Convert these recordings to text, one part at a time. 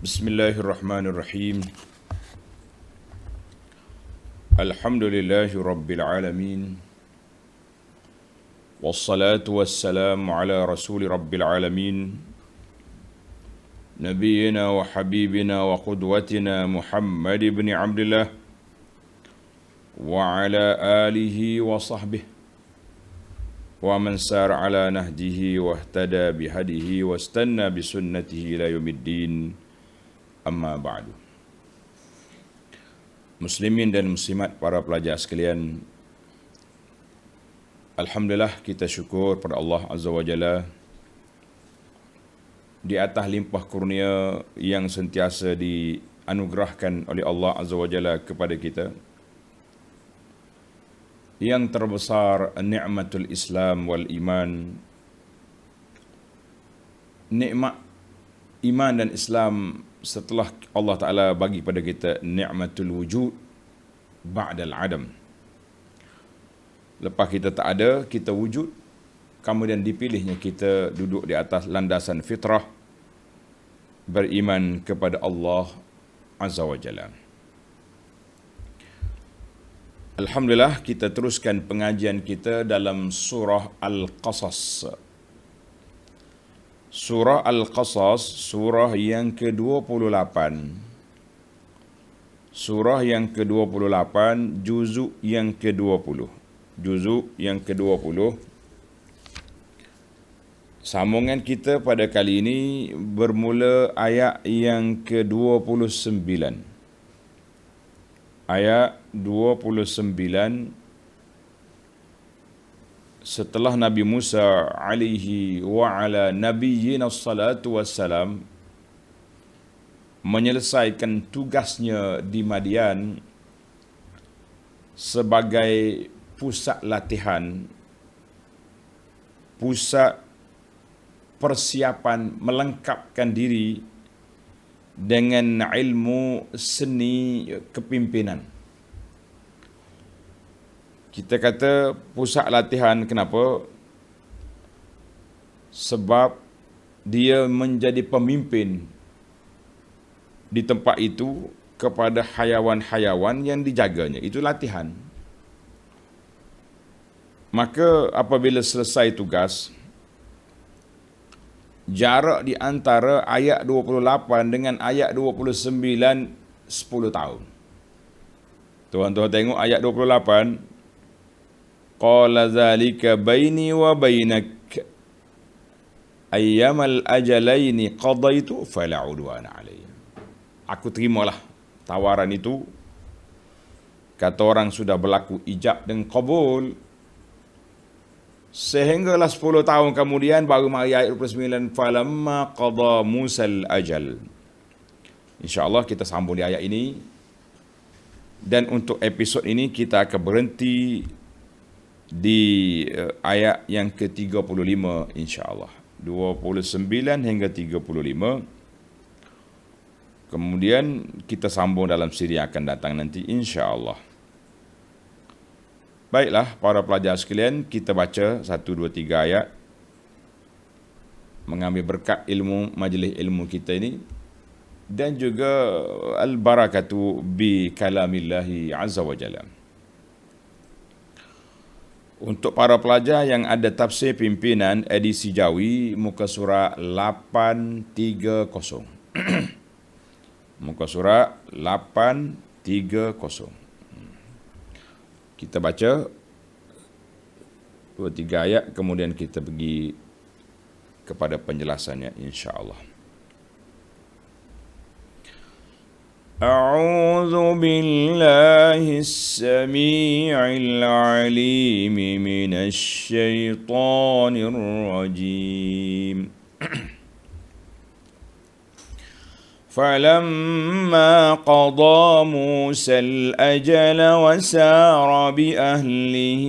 Bismillahirrahmanirrahim. Alhamdulillahi Rabbil Alamin. Wassalatu wassalamu ala rasuli Rabbil Alamin. Nabiyyina wa habibina wa qudwatina Muhammad ibn Abdullah wa ala alihi wa sahbihi wa man sar ala nahjihi wa ihtada bihadihi wa istanna bisunnatihi ila yaumiddin. Amma ba'du. Muslimin dan muslimat, para pelajar sekalian, alhamdulillah kita syukur pada Allah Azza wa Jalla di atas limpah kurnia yang sentiasa dianugerahkan oleh Allah Azza wa Jalla kepada kita. Yang terbesar nikmatul Islam wal iman. Nikmat iman dan Islam setelah Allah Ta'ala bagi pada kita ni'matul wujud ba'dal adam. Lepas kita tak ada, kita wujud, kemudian dipilihnya kita duduk di atas landasan fitrah, beriman kepada Allah Azza wa Jalla. Alhamdulillah, kita teruskan pengajian kita dalam surah Al-Qasas. Surah Al-Qasas, surah yang ke-28. Surah yang ke-28, juzuk yang ke-20. Juzuk yang ke-20. Sambungan kita pada kali ini bermula ayat yang ke-29. Ayat 29. Setelah Nabi Musa alaihi wa ala nabiyyina salatu wassalam menyelesaikan tugasnya di Madian sebagai pusat latihan, pusat persiapan melengkapkan diri dengan ilmu seni kepimpinan. Kita kata pusat latihan, kenapa? Sebab dia menjadi pemimpin di tempat itu kepada hayawan-hayawan yang dijaganya. Itu latihan. Maka apabila selesai tugas, jarak di antara ayat 28 dengan ayat 29 10 tahun. Tuan-tuan tengok ayat 28. Qala zalika baini wa bainak ayyamal ajalaini qadaitu fala udwana alayya. Aku terimalah tawaran itu. Kata orang sudah berlaku ijab dan qabul. Sehinggalah 10 tahun kemudian baru mari ayat 29, falamma qada Musal ajal. InsyaAllah kita sambung di ayat ini. Dan untuk episod ini kita akan berhenti di ayat yang ke-35 insya-Allah. 29 hingga 35. Kemudian kita sambung dalam siri yang akan datang nanti insya-Allah. Baiklah para pelajar sekalian, kita baca 1 2 3 ayat mengambil berkat ilmu majlis ilmu kita ini dan juga al-barakatu bi kalamillahi azza wa jalla. Untuk para pelajar yang ada tafsir pimpinan edisi Jawi, muka surat 830. Muka surat 830. Kita baca 2-3 ayat, kemudian kita pergi kepada penjelasannya insya-Allah. أعوذ بالله السميع العليم من الشيطان الرجيم فلما قضى موسى الأجل وسار بأهله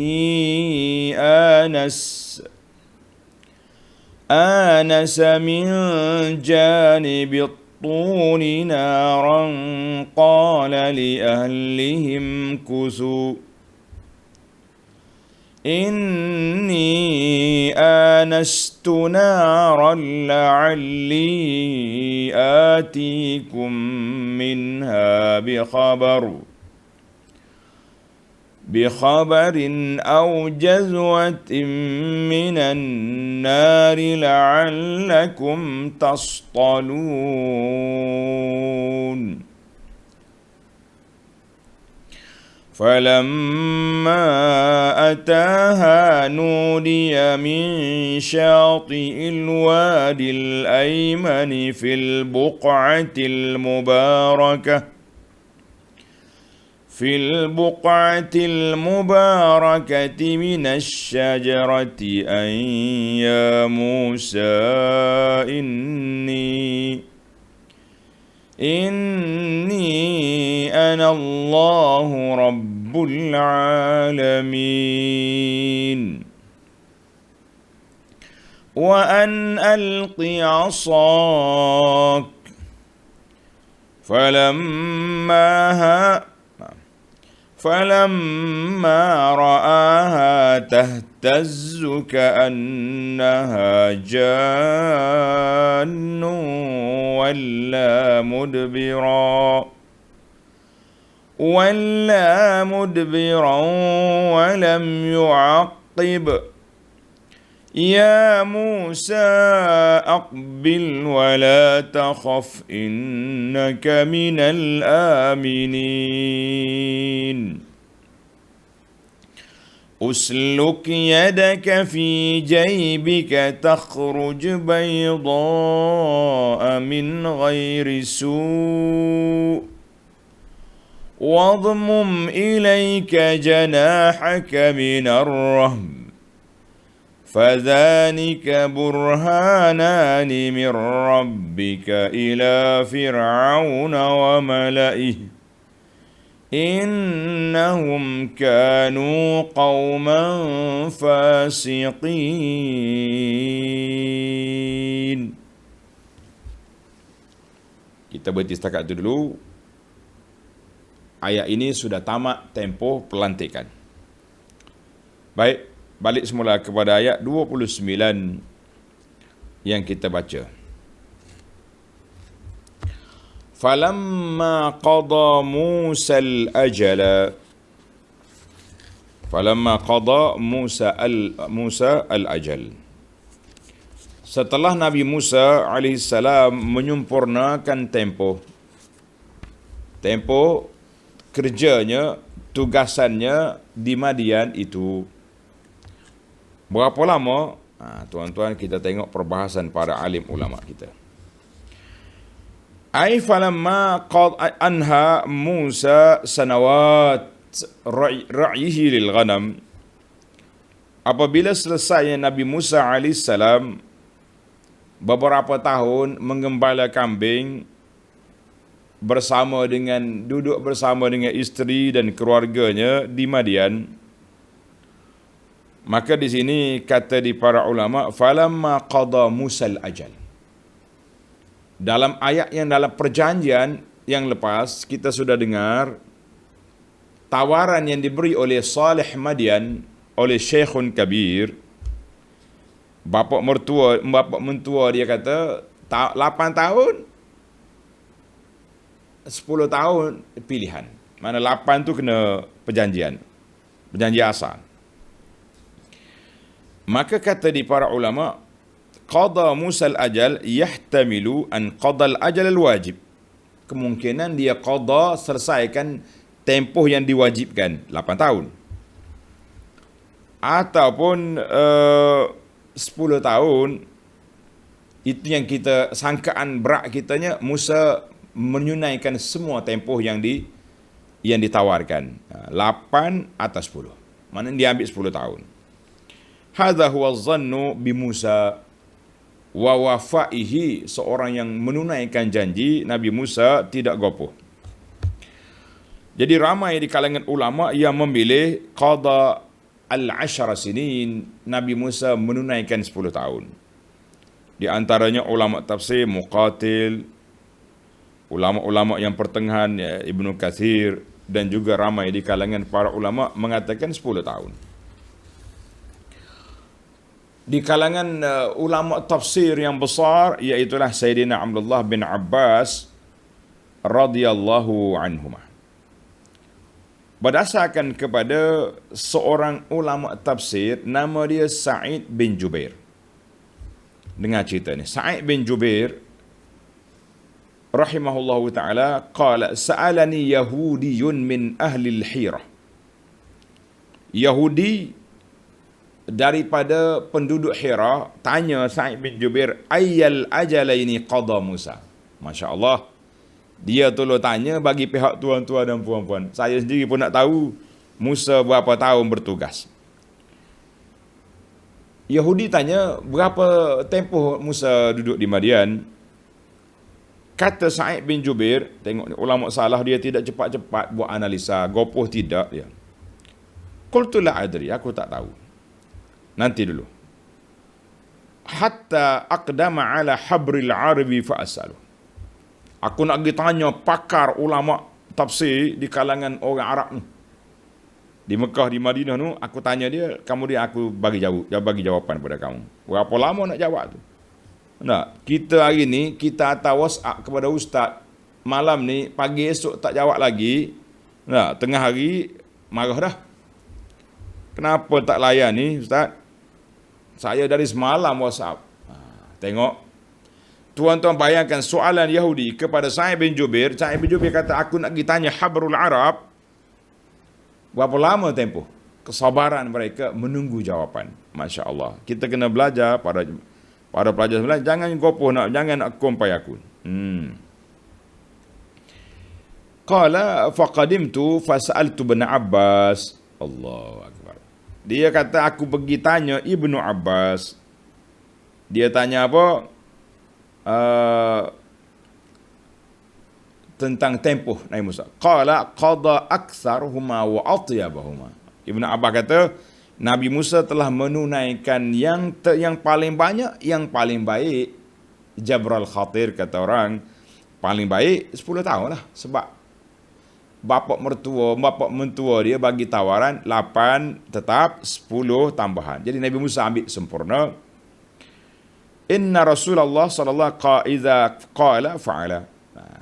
آنس من جانب الطور نارا قال لأهلهم كثوا إني آنست نارا لعلي آتيكم منها بخبر أو جذوة من النار لعلكم تصطلون فلما أتاها نودي من شاطئ الوادي الأيمن في البقعة المباركة من الشجرة أن يا موسى إني أنا الله رب العالمين وأن ألق عصاك فلما رآها تهتز كأنها جان ولا مدبرا ولم يعقب يا موسى أقبل ولا تخف إنك من الآمنين أسلك يدك في جيبك تخرج بيضاء من غير سوء واضمم إليك جناحك من الرهب فذلك برهانان من ربك إلى فرعون وملئه إنهم كانوا قوما فاسقين. Kita berhenti setakat itu dulu. Ayat ini sudah tamat tempoh pelantikan. Baik, balik semula kepada ayat 29 yang kita baca. Falamma qada Musa al-ajal. Setelah Nabi Musa alaihissalam menyempurnakan tempoh kerjanya, tugasannya di Madian itu. Berapa lama? Tuan-tuan, kita tengok perbahasan para alim ulama kita. Ai falamma qad anha Musa sanawat ra'yihi lil ghanam. Apabila selesai Nabi Musa alaihissalam beberapa tahun menggembala kambing duduk bersama dengan isteri dan keluarganya di Madian, maka di sini kata di para ulama, falamma qada Musa al-ajal. Dalam ayat yang dalam perjanjian yang lepas kita sudah dengar tawaran yang diberi oleh Salih Madian oleh Syekhun Kabir, bapa mentua dia kata 8 tahun 10 tahun pilihan. Mana 8 tu kena perjanji asal. Maka kata di para ulama, qada Musa al-ajal yahtamilu an qada al-ajal al-wajib. Kemungkinan dia qada selesaikan tempoh yang diwajibkan 8 tahun. Ataupun 10 tahun, itu yang kita sangkaan berat kitanya, Musa menunaikan semua tempoh yang ditawarkan. 8 atau 10. Mana dia ambil 10 tahun. Hadza huwa dhannu bi Musa wa wafaihi, seorang yang menunaikan janji Nabi Musa tidak gopoh. Jadi ramai di kalangan ulama yang memilih qada al-ashara sinin, Nabi Musa menunaikan 10 tahun. Di antaranya ulama tafsir Muqatil, ulama-ulama yang pertengahan Ibnu Katsir, dan juga ramai di kalangan para ulama mengatakan 10 tahun. di kalangan ulama tafsir yang besar, iaitulah Sayyidina Abdullah bin Abbas radhiyallahu anhumah. Berdasarkan kepada seorang ulama tafsir, nama dia Sa'id bin Jubair. Dengar cerita ni. Sa'id bin Jubair rahimahullahu ta'ala qala sa'alani yahudiyun min ahli al-Hirah. Yahudi daripada penduduk Hira tanya Sa'id bin Jubair, ayyal ajalaini qada Musa. Masya Allah, dia tolong tanya bagi pihak tuan-tuan dan puan-puan. Saya sendiri pun nak tahu Musa berapa tahun bertugas. Yahudi tanya, berapa tempoh Musa duduk di Madian? Kata Sa'id bin Jubair, tengok ni, ulama salah dia tidak cepat-cepat buat analisa, gopoh tidak dia. Qultu la adri, aku tak tahu. Nanti dulu. Hatta aqdama ala habril arabi fa'asalu. Aku nak pergi tanya pakar ulama tafsir di kalangan orang Arab ni. Di Mekah, di Madinah tu, aku tanya dia, kemudian aku bagi jawapan kepada kamu. Berapa lama nak jawab tu? Nah, kita hari ni, kita hantar WhatsApp kepada ustaz. Malam ni, pagi esok tak jawab lagi. Nah, tengah hari, marah dah. Kenapa tak layan ni, ustaz? Saya dari semalam WhatsApp. Tengok. Tuan-tuan bayangkan soalan Yahudi kepada Sa'id bin Jubair. Sa'id bin Jubair kata, aku nak pergi tanya habrul Arab. Berapa lama tempoh? Kesabaran mereka menunggu jawapan. Masya Allah. Kita kena belajar, para pelajar sebelah, jangan gopoh, jangan nak kompayakun. Qala faqadimtu fasa'altu bin Abbas. Allahu Akbar. Dia kata, aku pergi tanya Ibnu Abbas. Dia tanya apa? Tentang tempoh Nabi Musa. Qala qada aktsaruhuma wa atyabahuma. Ibnu Abbas kata, Nabi Musa telah menunaikan yang paling banyak, yang paling baik. Jabral Khatir kata orang, paling baik 10 tahun lah. Sebab bapak mentua dia bagi tawaran 8 tetap 10 tambahan. Jadi Nabi Musa ambil sempurna. Inna Rasulullah sallallahu alaihi wasallam qala fa'ala.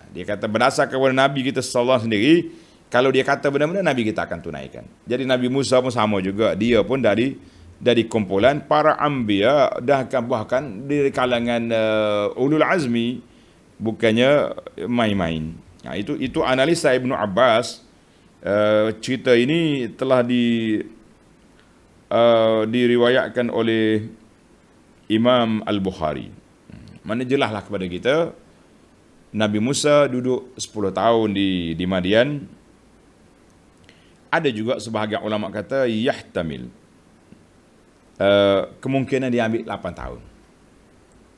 Dia kata berdasar kepada Nabi kita sallallahu sendiri, kalau dia kata benar-benar, Nabi kita akan tunaikan. Jadi Nabi Musa pun sama juga, dia pun dari kumpulan para anbiya, bahkan dari kalangan ulul azmi, bukannya main-main. Nah, itu analisa Ibnu Abbas. Cerita ini telah diriwayatkan oleh Imam Al-Bukhari. Mana jelaslah kepada kita, Nabi Musa duduk 10 tahun di Madian. Ada juga sebahagian ulama kata yahtamil, kemungkinan dia ambil 8 tahun.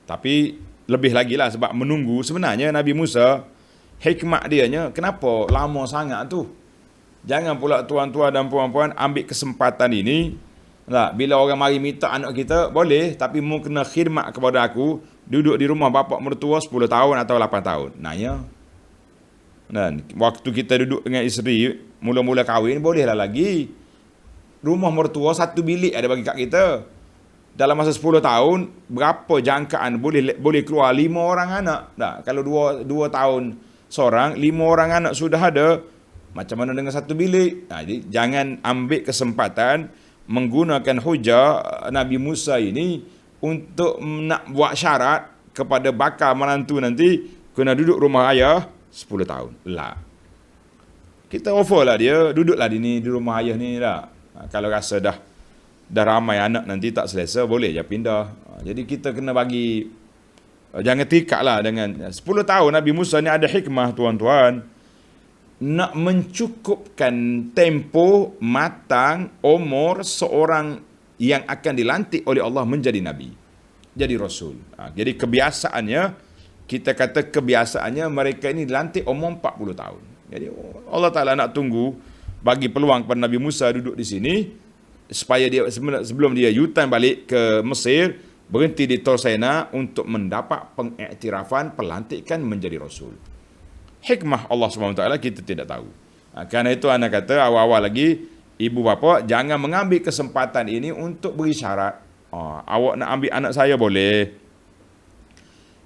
Tapi lebih lagi lah, sebab menunggu. Sebenarnya Nabi Musa, hikmat dianya, kenapa lama sangat tu? Jangan pula tuan-tuan dan puan-puan ambil kesempatan ini. Nah, bila orang mari minta anak kita, boleh, tapi mu kena khidmat kepada aku, duduk di rumah bapak mertua 10 tahun atau 8 tahun. Nanya. Dan waktu kita duduk dengan isteri, mula-mula kahwin, bolehlah lagi. Rumah mertua 1 bilik ada bagi kat kita. Dalam masa 10 tahun, berapa jangkaan boleh keluar 5 orang anak. Nah, kalau 2 tahun seorang, 5 orang anak sudah ada, macam mana dengan 1 bilik? Nah, jadi jangan ambil kesempatan menggunakan hujah Nabi Musa ini untuk nak buat syarat kepada bakal menantu nanti kena duduk rumah ayah 10 tahun. Lah. Kita offer lah dia, duduklah di rumah ayah ni lah. Kalau rasa dah ramai anak nanti tak selesa, boleh je pindah. Jadi kita kena bagi, jangan terikat lah dengan 10 tahun. Nabi Musa ni ada hikmah tuan-tuan. Nak mencukupkan tempoh matang umur seorang yang akan dilantik oleh Allah menjadi Nabi, jadi Rasul. Jadi kebiasaannya, kita kata kebiasaannya mereka ini dilantik umur 40 tahun. Jadi Allah Ta'ala nak tunggu, bagi peluang kepada Nabi Musa duduk di sini, supaya dia sebelum dia U-turn balik ke Mesir, berhenti di Tur Saina untuk mendapat pengiktirafan pelantikan menjadi Rasul. Hikmah Allah SWT kita tidak tahu. Kerana itu anak kata awal-awal lagi, ibu bapa jangan mengambil kesempatan ini untuk beri syarat. Awak nak ambil anak saya boleh.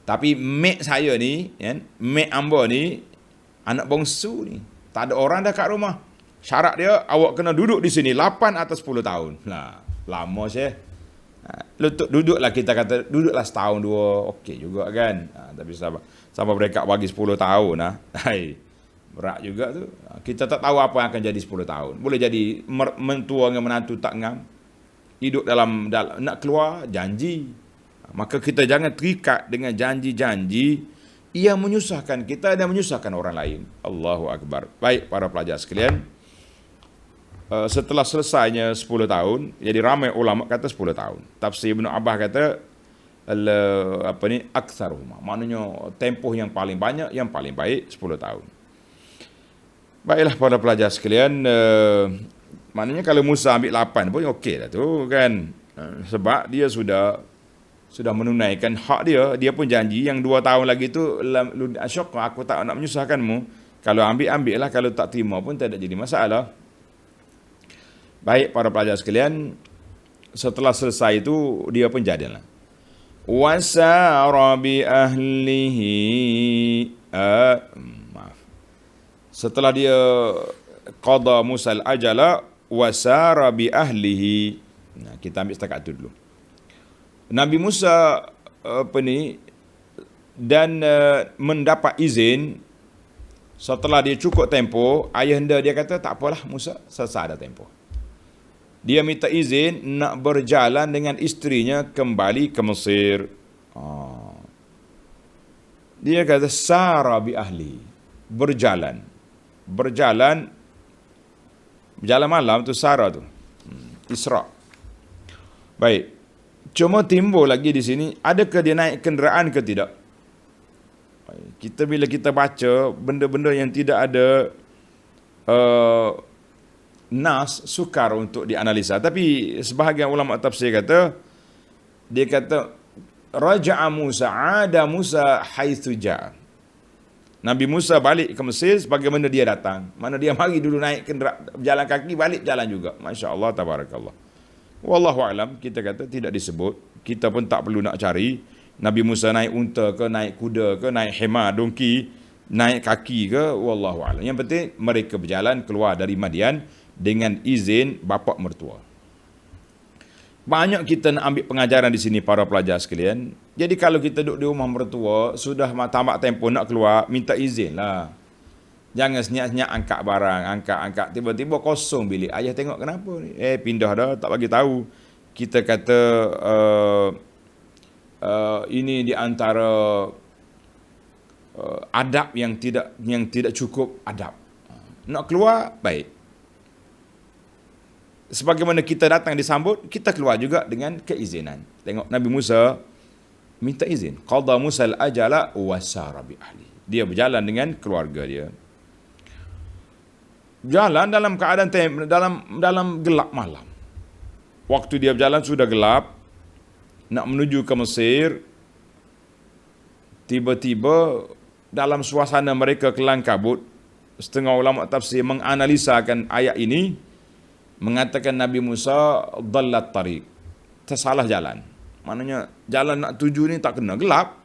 Tapi mek saya ni, kan, mek hamba ni, anak bongsu ni. Tak ada orang dah kat rumah. Syarat dia, awak kena duduk di sini 8 atau 10 tahun. Lah, lama Syekh. Duduklah, kita kata, duduklah setahun dua. Okey juga kan. Tapi sama mereka bagi 10 tahun. Hai, berat juga tu. Kita tak tahu apa yang akan jadi 10 tahun. Boleh jadi mentua dengan menantu tak ngam. Hidup dalam nak keluar, janji. Maka kita jangan terikat dengan janji-janji yang menyusahkan kita dan menyusahkan orang lain. Allahu Akbar. Baik para pelajar sekalian, setelah selesainya 10 tahun, jadi ramai ulama kata 10 tahun. Tafsir Ibn Abbas kata aktsaruhuma. Maknanya tempoh yang paling banyak, yang paling baik 10 tahun. Baiklah para pelajar sekalian, maknanya kalau Musa ambil 8 pun okey lah tu kan. Sebab dia sudah menunaikan hak dia pun janji yang 2 tahun lagi tu, asyqa, aku tak nak menyusahkanmu. Kalau ambil lah, kalau tak terima pun tak ada jadi masalah. Baik para pelajar sekalian, setelah selesai itu dia pun jadilah. Wasara bi ahlihi, setelah dia qada Musa al-ajala, wasara bi ahlihi. Nah, kita ambil setakat itu dulu. Nabi Musa dan mendapat izin setelah dia cukup tempoh. Ayahanda dia kata tak apalah Musa, selesai dah tempoh. Dia minta izin nak berjalan dengan isterinya kembali ke Mesir. Dia kata sara bi ahli, berjalan malam tu Sara tu, Isra. Baik. Cuma timbul lagi di sini, adakah dia naik kenderaan ke tidak? Bila kita baca benda-benda yang tidak ada nas, sukar untuk dianalisa. Tapi sebahagian ulama tafsir kata, dia kata raja'a Musa, ada Musa haitsu ja'a. Nabi Musa balik ke Mesir sebagaimana dia datang. Mana dia mari dulu naik kenderaan, berjalan kaki, balik jalan juga. Masya Allah, tabarakallah. Wallahu alam, kita kata tidak disebut. Kita pun tak perlu nak cari Nabi Musa naik unta ke, naik kuda ke, naik hemar, dongki, naik kaki ke, wallahu alam. Yang penting mereka berjalan keluar dari Madian dengan izin bapa mertua. Banyak kita nak ambil pengajaran di sini para pelajar sekalian. Jadi kalau kita duduk di rumah mertua, sudah tamat tempoh nak keluar, minta izin lah. Jangan senyap-senyap angkat barang, angkat. Tiba-tiba kosong bilik. Ayah tengok kenapa ni? Pindah dah, tak bagi tahu. Kita kata ini di antara adab yang tidak cukup adab. Nak keluar, baik. Sebagaimana kita datang disambut, kita keluar juga dengan keizinan. Tengok Nabi Musa minta izin. Qada Musa al-ajala wasara bi ahli. Dia berjalan dengan keluarga dia. Jalan dalam keadaan dalam gelap malam. Waktu dia berjalan sudah gelap, nak menuju ke Mesir. Tiba-tiba dalam suasana mereka kelang kabut, setengah ulama tafsir menganalisakan ayat ini, mengatakan Nabi Musa dallat tariq, tersalah jalan. Maknanya jalan nak tuju ni tak kena, gelap.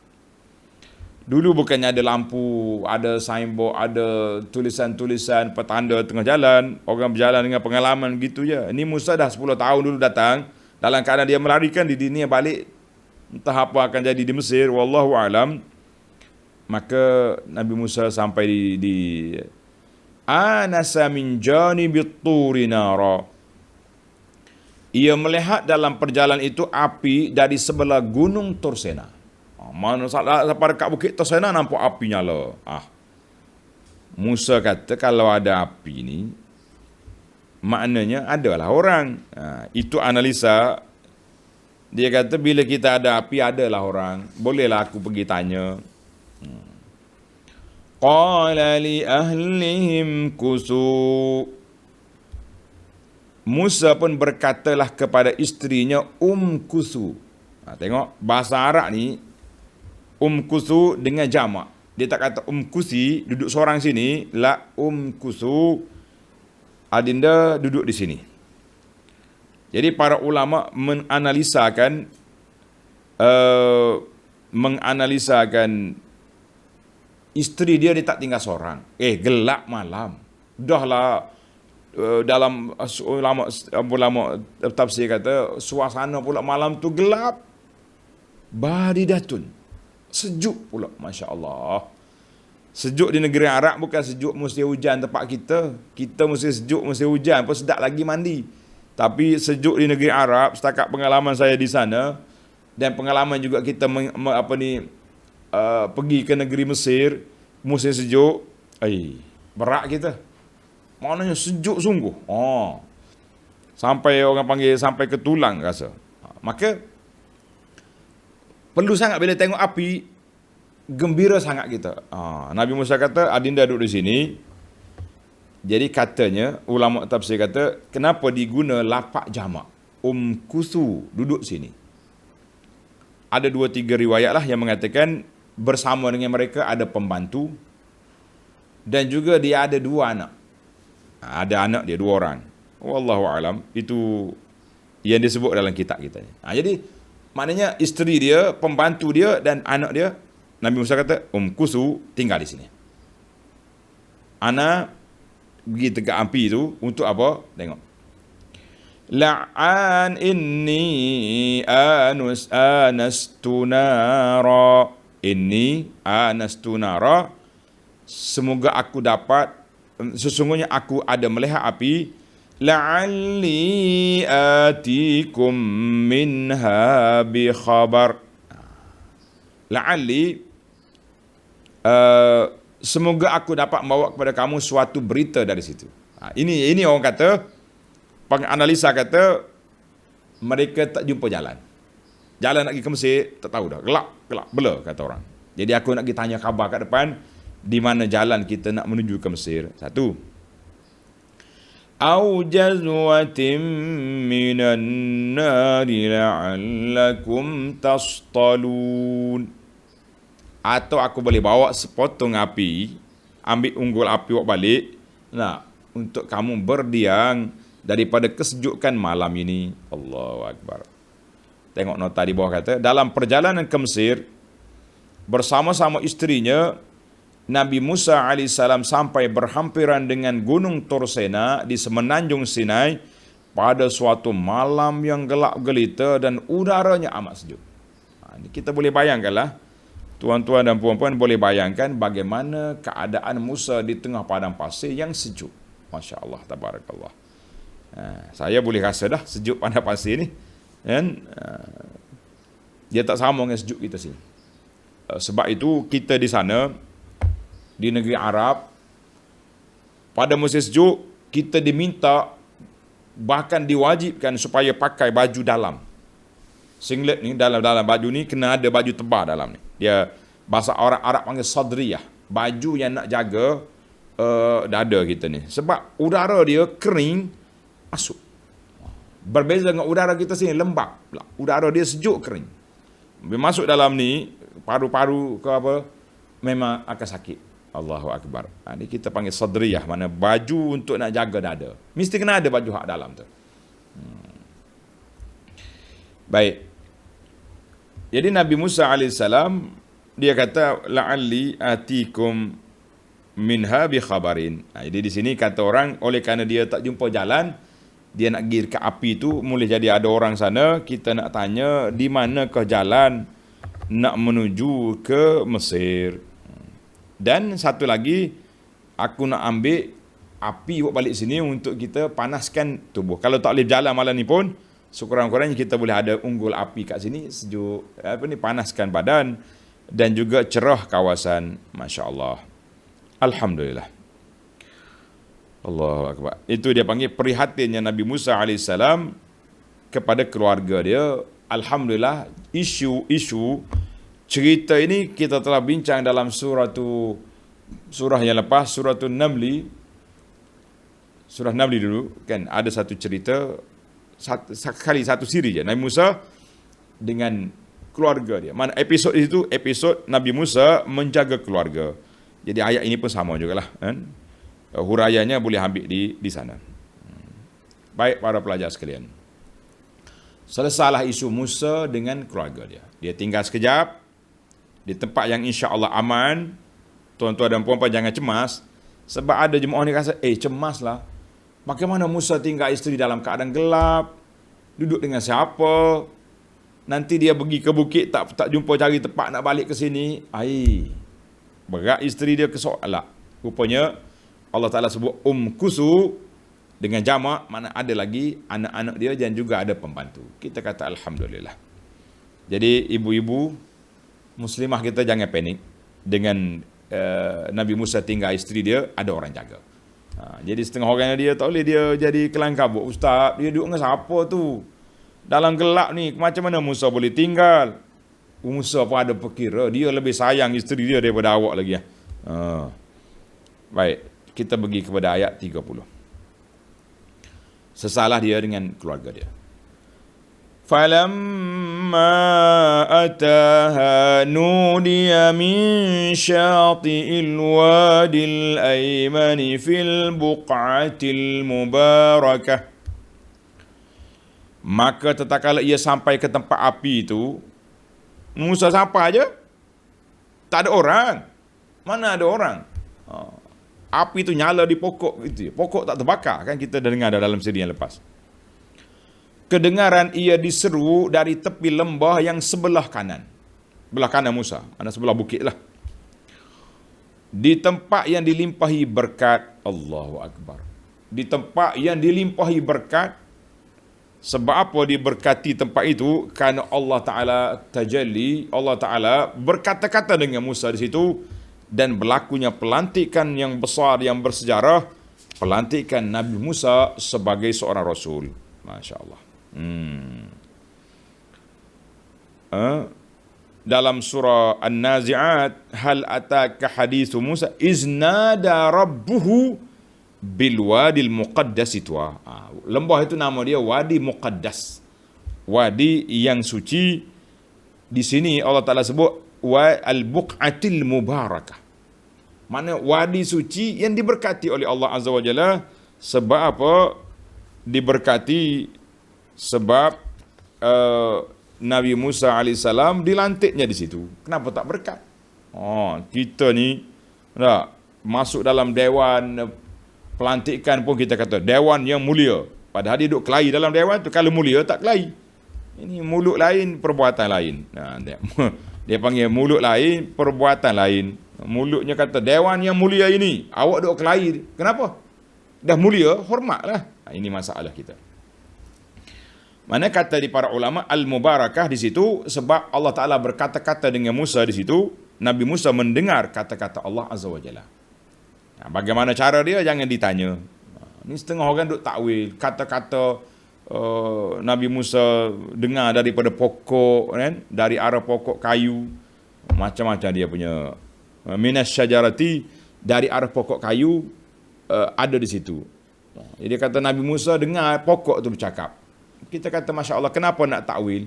Dulu bukannya ada lampu, ada signboard, ada tulisan-tulisan petanda tengah jalan. Orang berjalan dengan pengalaman gitu je. Ini Musa dah 10 tahun dulu datang, dalam keadaan dia melarikan di dunia balik. Entah apa akan jadi di Mesir, wallahu alam. Maka Nabi Musa sampai di anasa min janibit turi nara. Ia melihat dalam perjalanan itu api dari sebelah gunung Tursena. Mana sampai dekat bukit Tursena nampak api nyala. Musa kata kalau ada api ni, maknanya adalah orang. Itu analisa. Dia kata bila kita ada api, adalah orang. Bolehlah aku pergi tanya. Qala li ahlihim kusu. Musa pun berkatalah kepada isterinya Kusu. Tengok bahasa Arab ni, Kusu dengan jamak. Dia tak kata Kusi duduk seorang sini, la Kusu adinda duduk di sini. Jadi para ulama menganalisakan isteri dia tak tinggal seorang. Gelap malam. Dahlah dalam ulama tafsir kata suasana pula malam tu gelap. Baridatun. Sejuk pula, masya-Allah. Sejuk di negeri Arab bukan sejuk musim hujan tempat kita. Kita mesti sejuk musim hujan pun sedap lagi mandi. Tapi sejuk di negeri Arab, setakat pengalaman saya di sana dan pengalaman juga kita pergi ke negeri Mesir musim sejuk, berat kita. Maknanya sejuk sungguh. Sampai orang panggil sampai ke tulang rasa. Maka perlu sangat bila tengok api, gembira sangat kita. Nabi Musa kata, adinda duduk di sini. Jadi katanya, ulama tafsir kata, kenapa diguna lapak jamak? Kusu, duduk sini. Ada 2-3 riwayat lah yang mengatakan, bersama dengan mereka ada pembantu, dan juga dia ada 2 anak. Ada anak dia 2 orang. Wallahu alam, itu yang disebut dalam kitab kita. Jadi, maknanya isteri dia, pembantu dia, dan anak dia, Nabi Musa kata, Kusu tinggal di sini. Ana pergi tegak api itu untuk apa? Tengok. La'an inni anastu nara. Inni anastu nara. Sesungguhnya aku ada melihat api. La'alli atikum minha bi khabar. La'alli semoga aku dapat membawa kepada kamu suatu berita dari situ. Ini orang kata, penganalisa kata, mereka tak jumpa jalan. Jalan nak pergi ke Mesir, tak tahu dah. Gelap, bela kata orang. Jadi aku nak pergi tanya khabar kat depan, di mana jalan kita nak menuju ke Mesir. 1. Au jazwatin minan nari la'allakum tastalun. Atau aku boleh bawa sepotong api, ambil unggul api buat balik, untuk kamu berdiam daripada kesejukan malam ini. Allahu Akbar. Tengok nota di bawah kata, dalam perjalanan ke Mesir, bersama-sama isterinya, Nabi Musa AS sampai berhampiran dengan Gunung Tursena di semenanjung Sinai pada suatu malam yang gelap gelita dan udaranya amat sejuk. Ini kita boleh bayangkanlah, tuan-tuan dan puan-puan boleh bayangkan bagaimana keadaan Musa di tengah padang pasir yang sejuk. Masya Allah, tabarakallah. Saya boleh rasa dah sejuk padang pasir ni. Dan dia tak sama dengan sejuk kita sini. Sebab itu kita di sana, di negeri Arab, pada musim sejuk, kita diminta, bahkan diwajibkan supaya pakai baju dalam. Singlet ni, dalam baju ni kena ada baju tebal dalam ni. Dia bahasa orang Arab panggil sadriyah, baju yang nak jaga dada kita ni. Sebab udara dia kering masuk. Berbeza dengan udara kita sini lembab. Udara dia sejuk kering. Bila masuk dalam ni, paru-paru ke apa, memang akan sakit. Allahu Akbar. Ini kita panggil sadriyah, mana baju untuk nak jaga dada. Mesti kena ada baju hak dalam tu. Baik. Jadi Nabi Musa AS, dia kata, la'alli atikum minha bi khabarin. Jadi di sini kata orang, oleh kerana dia tak jumpa jalan, dia nak pergi ke api tu, boleh jadi ada orang sana, kita nak tanya, di manakah jalan nak menuju ke Mesir. Dan satu lagi, aku nak ambil api buat balik sini untuk kita panaskan tubuh. Kalau tak boleh jalan malam ni pun, sekurang-kurangnya kita boleh ada unggul api kat sini, sejuk, panaskan badan dan juga cerah kawasan. Masya Allah. Alhamdulillah. Allahu Akbar. Itu dia panggil prihatinnya Nabi Musa AS kepada keluarga dia. Alhamdulillah, isu cerita ini kita telah bincang dalam surah yang lepas, surah Namli. Surah Namli dulu kan ada satu cerita, satu siri je, Nabi Musa dengan keluarga dia. Mana episod itu episod Nabi Musa menjaga keluarga. Jadi ayat ini pun sama jugalah kan. Huraiannya boleh ambil di sana. Baik para pelajar sekalian. Selesailah isu Musa dengan keluarga dia. Dia tinggal sekejap di tempat yang insya Allah aman. Tuan-tuan dan puan-puan jangan cemas. Sebab ada jemaah ni rasa, cemaslah. Bagaimana Musa tinggal isteri dalam keadaan gelap? Duduk dengan siapa? Nanti dia pergi ke bukit, tak jumpa cari tempat nak balik ke sini. Berat isteri dia ke soalan. Rupanya Allah Ta'ala sebut kusu dengan jamak, mana ada lagi anak-anak dia dan juga ada pembantu. Kita kata Alhamdulillah. Jadi ibu-ibu muslimah kita jangan panik dengan Nabi Musa tinggal isteri dia, ada orang jaga. Jadi setengah orang dia tak boleh dia jadi kelang kabut. Ustaz, dia duduk dengan siapa tu? Dalam gelap ni, macam mana Musa boleh tinggal? Musa pun ada perkira, dia lebih sayang isteri dia daripada awak lagi. Baik, kita pergi kepada ayat 30. Sesalah dia dengan keluarga dia. فَلَمَّا أَتَاهَا نُودِيَ مِنْ شَاطِئِ الْوَادِ الْأَيْمَنِ فِي الْبُقْعَةِ الْمُبَارَكَةِ. Maka tatkala ia sampai ke tempat api itu, Musa sampai aja, tak ada orang. Mana ada orang? Api itu nyala di pokok gitu. Pokok tak terbakar, kan kita dah dengar dalam siri yang lepas. Kedengaran ia diseru dari tepi lembah yang sebelah kanan. Belah kanan Musa, mana sebelah bukit lah. Di tempat yang dilimpahi berkat, Allahu Akbar. Di tempat yang dilimpahi berkat. Sebab apa diberkati tempat itu? Kerana Allah Ta'ala tajalli, Allah Ta'ala berkata-kata dengan Musa di situ, dan berlakunya pelantikan yang besar yang bersejarah, pelantikan Nabi Musa sebagai seorang Rasul. Masya Allah. Dalam surah An-Nazi'at, hal ataka hadithu Musa iznada rabbuhu bilwadil muqaddas tuwa. Lembah itu nama dia Wadi Muqaddas, wadi yang suci. Di sini Allah Ta'ala sebut al-buq'atil mubarakah, mana wadi suci yang diberkati oleh Allah Azza wa Jalla. Sebab apa diberkati? Sebab Nabi Musa AS dilantiknya di situ. Kenapa tak berkat? Kita ni masuk dalam dewan pelantikan pun kita kata dewan yang mulia. Padahal dia duduk kelahi dalam dewan tu. Kalau mulia tak kelahi. Ini mulut lain, perbuatan lain. Dia panggil mulut lain, perbuatan lain. Mulutnya kata dewan yang mulia ini, awak duduk kelahi. Kenapa? Dah mulia, hormatlah. Ini masalah kita. Mana kata di para ulama al-mubarakah di situ sebab Allah Ta'ala berkata-kata dengan Musa di situ. Nabi Musa mendengar kata-kata Allah Azza wa Jalla. Bagaimana cara dia? Jangan ditanya. Ini setengah orang duk takwil kata-kata Nabi Musa dengar daripada pokok, kan? Dari arah pokok kayu. Macam-macam dia punya. Minas syajarati, dari arah pokok kayu ada di situ. Jadi kata Nabi Musa dengar pokok tu bercakap. Kita kata Masya Allah, kenapa nak takwil?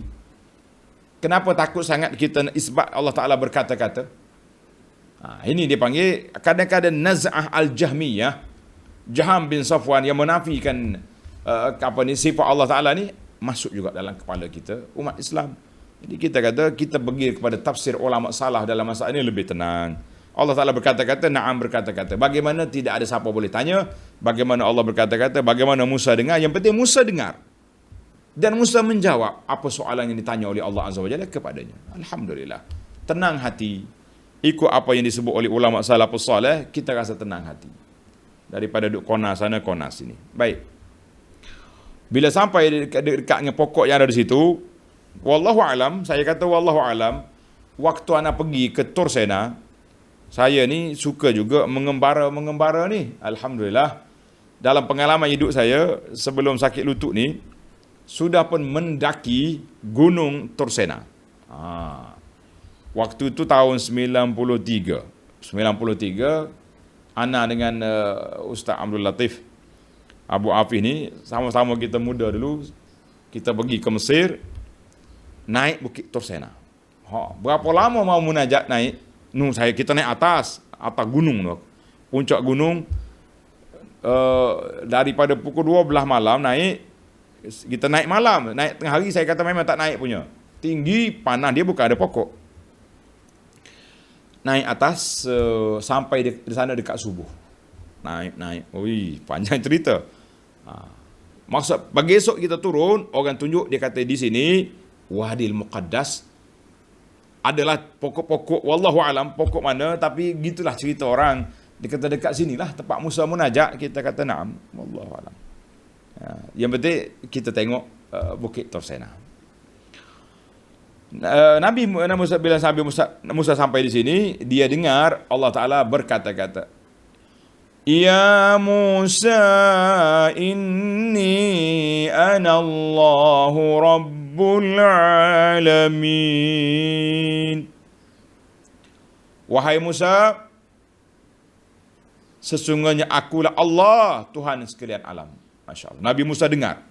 Kenapa takut sangat kita nak isbat Allah Ta'ala berkata-kata? Ini dia panggil kadang-kadang naz'ah al-jahmiyah. Jaham bin Safwan yang menafikan sifat Allah Ta'ala ni masuk juga dalam kepala kita, umat Islam. Jadi kita kata, kita pergi kepada tafsir ulama salah dalam masalah ini lebih tenang. Allah Ta'ala berkata-kata, na'am berkata-kata. Bagaimana tidak ada siapa boleh tanya? Bagaimana Allah berkata-kata? Bagaimana Musa dengar? Yang penting Musa dengar. Dan Musa menjawab apa soalan yang ditanya oleh Allah Azza wa Jalla kepadanya. Alhamdulillah. Tenang hati. Ikut apa yang disebut oleh ulama salafus salih, kita rasa tenang hati. Daripada duduk kona sana, kona sini. Baik. Bila sampai dekat dengan pokok yang ada di situ, wallahu alam, saya kata wallahu alam, waktu ana pergi ke Tursena, saya ni suka juga mengembara ni. Alhamdulillah. Dalam pengalaman hidup saya sebelum sakit lutut ni, sudah pun mendaki Gunung Tursena. Waktu itu tahun 93. Ana dengan Ustaz Abdul Latif Abu Afif ni, sama-sama kita muda dulu, kita pergi ke Mesir, naik Bukit Tursena. Berapa lama mau munajat naik? Kita naik atas gunung tu. Puncak gunung, daripada pukul 12 malam naik, Kita naik malam, naik tengah hari saya kata memang tak naik punya. Tinggi, panas, dia bukan ada pokok. Naik atas sampai di sana dekat subuh. Naik. Ui, panjang cerita. Maksud pagi esok kita turun, orang tunjuk, dia kata di sini Wadil Muqaddas adalah pokok-pokok, wallahu alam pokok mana, tapi gitulah cerita orang. Dia kata dekat sinilah tempat Musa munajat. Kita kata na'am, wallahu alam. Yang penting kita tengok Bukit Tursena. Nabi Musa, bila Musa sampai di sini, dia dengar Allah Ta'ala berkata-kata, Ya Musa, inni ana Allahu Rabbul Alamin. Wahai Musa, sesungguhnya akulah Allah, Tuhan sekalian alam. Masya Allah. Nabi Musa dengar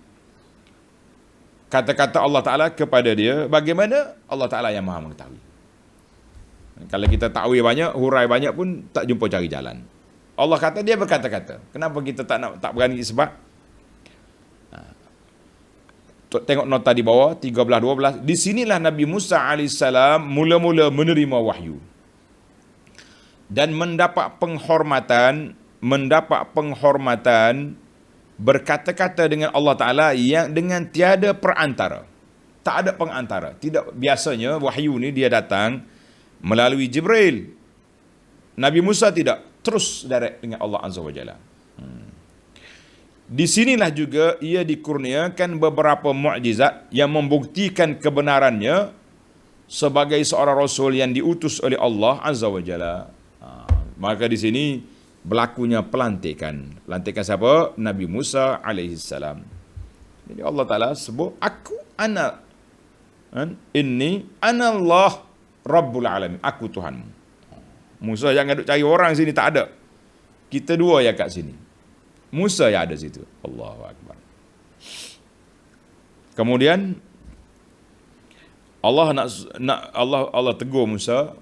kata-kata Allah Ta'ala kepada dia, bagaimana Allah Ta'ala yang maha mengetahui. Kalau kita takwil banyak, hurai banyak pun tak jumpa cari jalan. Allah kata, dia berkata-kata. Kenapa kita tak berani sebab? Tengok nota di bawah 13-12. Di sinilah Nabi Musa AS mula-mula menerima wahyu dan mendapat penghormatan berkata-kata dengan Allah Ta'ala yang dengan tiada perantara. Tak ada pengantara. Tidak, biasanya wahyu ni dia datang melalui Jibril. Nabi Musa tidak, terus direct dengan Allah Azza wa Jalla. Di sinilah juga ia dikurniakan beberapa mukjizat yang membuktikan kebenarannya sebagai seorang rasul yang diutus oleh Allah Azza wa Jalla. Maka di sini berlakunya pelantikan. Pelantikan siapa? Nabi Musa alaihi salam. Jadi Allah Ta'ala sebut, aku ana. Inni ana Allah Rabbul Alamin. Aku Tuhanmu. Musa jangan duk cari orang sini, tak ada. Kita dua yang kat sini. Musa yang ada situ. Allahu Akbar. Kemudian Allah Allah tegur Musa.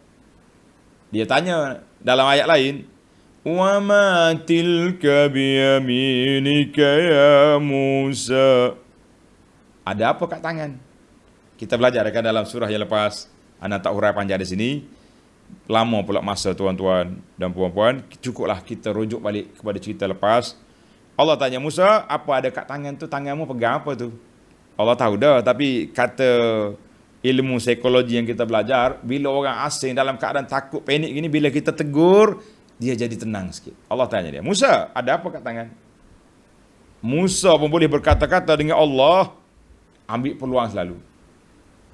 Dia tanya dalam ayat lain, wa ma tilka biyaminika ya Musa. Ada apa kat tangan? Kita belajar kan dalam surah yang lepas. Anak tak hurai panjang di sini. Lama pula masa tuan-tuan dan puan-puan. Cukuplah kita rujuk balik kepada cerita lepas. Allah tanya Musa, apa ada kat tangan tu? Tanganmu pegang apa tu? Allah tahu dah, tapi kata ilmu psikologi yang kita belajar, bila orang asing dalam keadaan takut, panik gini, bila kita tegur, dia jadi tenang sikit. Allah tanya dia, Musa, ada apa kat tangan? Musa pun boleh berkata-kata dengan Allah, ambil peluang selalu.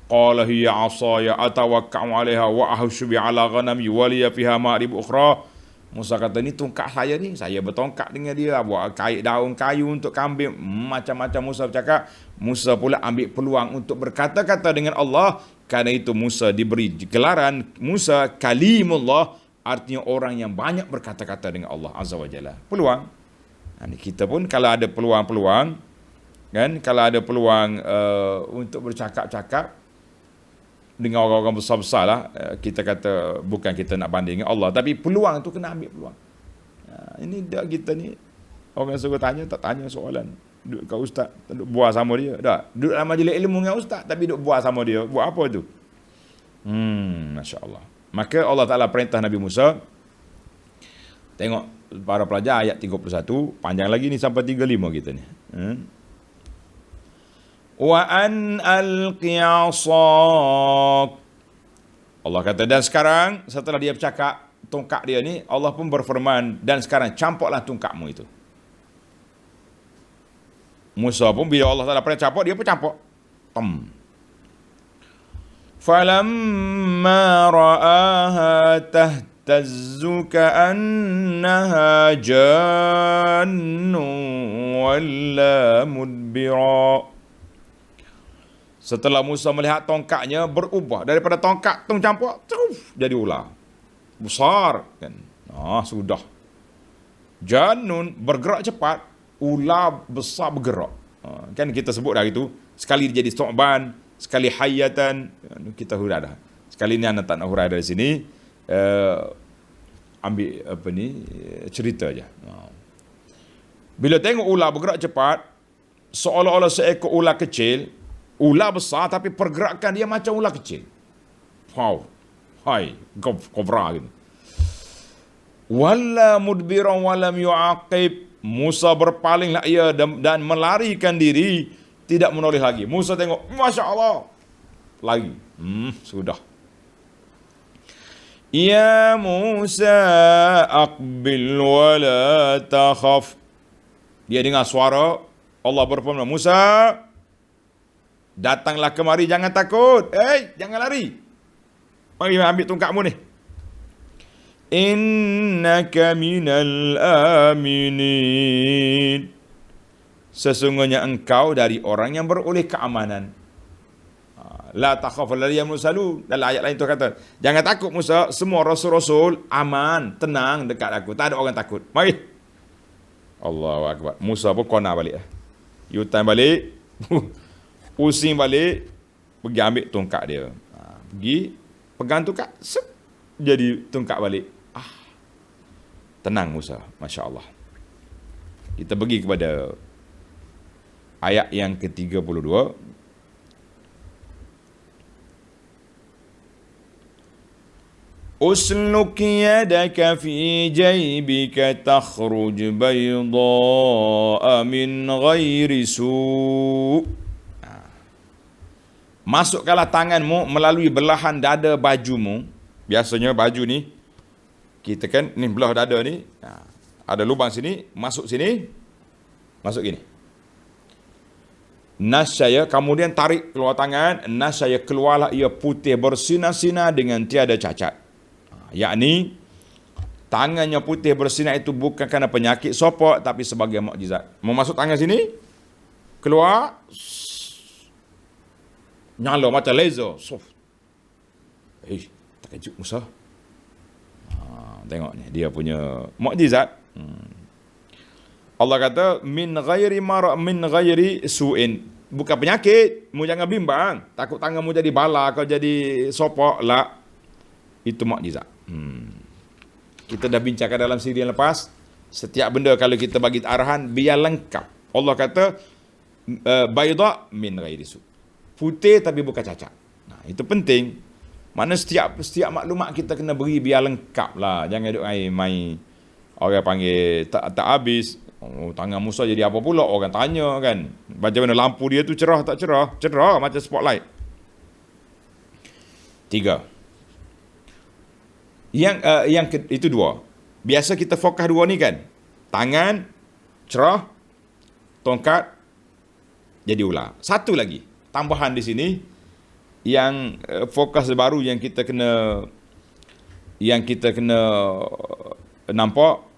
Qala hiya 'asaya atawakka'u 'alaiha wa ahshu bi 'ala ghanami wa liya fiha ma'rib ukhra. Musa kata, ni tongkat saya ni, saya bertongkat dengan dia, buat kait daun kayu untuk kambing, macam-macam Musa bercakap. Musa pula ambil peluang untuk berkata-kata dengan Allah. Kerana itu Musa diberi gelaran Musa Kalimullah, artinya orang yang banyak berkata-kata dengan Allah Azza wa Jalla. Peluang. Kita pun kalau ada peluang-peluang, kan, kalau ada peluang untuk bercakap-cakap dengan orang-orang besar-besar lah, kita kata bukan kita nak banding dengan Allah, tapi peluang tu kena ambil peluang. Ini dah kita ni, orang suruh tanya, tak tanya soalan. Duduk kat ustaz, duduk buah sama dia. Dah, duduk dalam majlis ilmu dengan ustaz, tapi duduk buah sama dia. Buat apa tu? Masya Allah. Maka Allah Ta'ala perintah Nabi Musa. Tengok para pelajar ayat 31. Panjang lagi ni sampai 35 kita ni. Wa an alqi 'asak. Allah kata, dan sekarang setelah dia bercakap tongkat dia ni, Allah pun berfirman, dan sekarang campaklah tongkatmu itu. Musa pun bila Allah Ta'ala pernah campak, dia pun campak. Falamma ra'aha tahtazzu ka'annaha jannu walla mudbira. Setelah Musa melihat tongkatnya berubah daripada tongkat tung campak jadi ular besar, kan. Sudah. Janun bergerak cepat, ular besar bergerak. Kan kita sebut dah itu, sekali dia jadi thu'ban, sekali hayatan, kita hurai dah. Sekali ni anak tak nak hurai dari sini, ambil apa ni cerita aja. Bila tengok ular bergerak cepat, seolah-olah seekor ular kecil, ular besar tapi pergerakan dia macam ular kecil. Wow. Hai, kobra gitu. Walla mudbiran walam yu'aqib. Musa berpalinglah ia dan melarikan diri, tidak menoleh lagi. Musa tengok, Masya Allah, lagi. Sudah. Ya Musa aqbil wala takhaf. Dia dengar suara Allah berfirman, Musa, datanglah kemari, jangan takut. Jangan lari. Mari ambil tongkatmu ni. Innaka minal aminin. Sesungguhnya engkau dari orang yang beroleh keamanan. La takhaf alladhi yamsalu. Dalam ayat lain tu kata, jangan takut Musa, semua rasul-rasul aman, tenang dekat aku. Tak ada orang takut. Mari. Allahu akbar. Musa pun kona balik. Yutan balik. Pusing balik. Pergi ambil tongkat dia. Pergi pegang tongkat, jadi tongkat balik. Tenang Musa, Masya Allah. Kita pergi kepada ayat yang ke-32. Usluk yadaka fi jaybika takhruj bayda'a min ghairi su'. Masukkanlah tanganmu melalui belahan dada bajumu. Biasanya baju ni, kita kan, ni belah dada ni, ada lubang sini, masuk sini, masuk gini. Nasyaya, kemudian tarik keluar tangan, nasyaya keluarlah ia putih bersinar-sinar dengan tiada cacat. Yakni, tangannya putih bersinar itu bukan kerana penyakit sopok, tapi sebagai mukjizat. Mau masuk tangan sini, keluar, nyala macam laser. Terkejut Musa. Tengok ni, dia punya mukjizat. Allah kata, min ghairi su'in. Bukan penyakit. Mu jangan bimbang. Takut tanganmu jadi bala, kau jadi sopok. La. Itu mukjizat. Kita dah bincangkan dalam siri yang lepas. Setiap benda kalau kita bagi arahan, biar lengkap. Allah kata, bayda min ghairi su'. Putih tapi bukan cacat. Itu penting. Mana setiap maklumat kita kena beri biar lengkap lah. Jangan duk main orang panggil tak habis. Tangan Musa jadi apa pula? Orang tanya kan. Macam mana lampu dia tu cerah tak cerah? Cerah macam spotlight. 3. Itu 2. Biasa kita fokus 2 ni kan. Tangan cerah, tongkat jadi ular. 1 lagi. Tambahan di sini yang fokus baru yang kita kena nampak.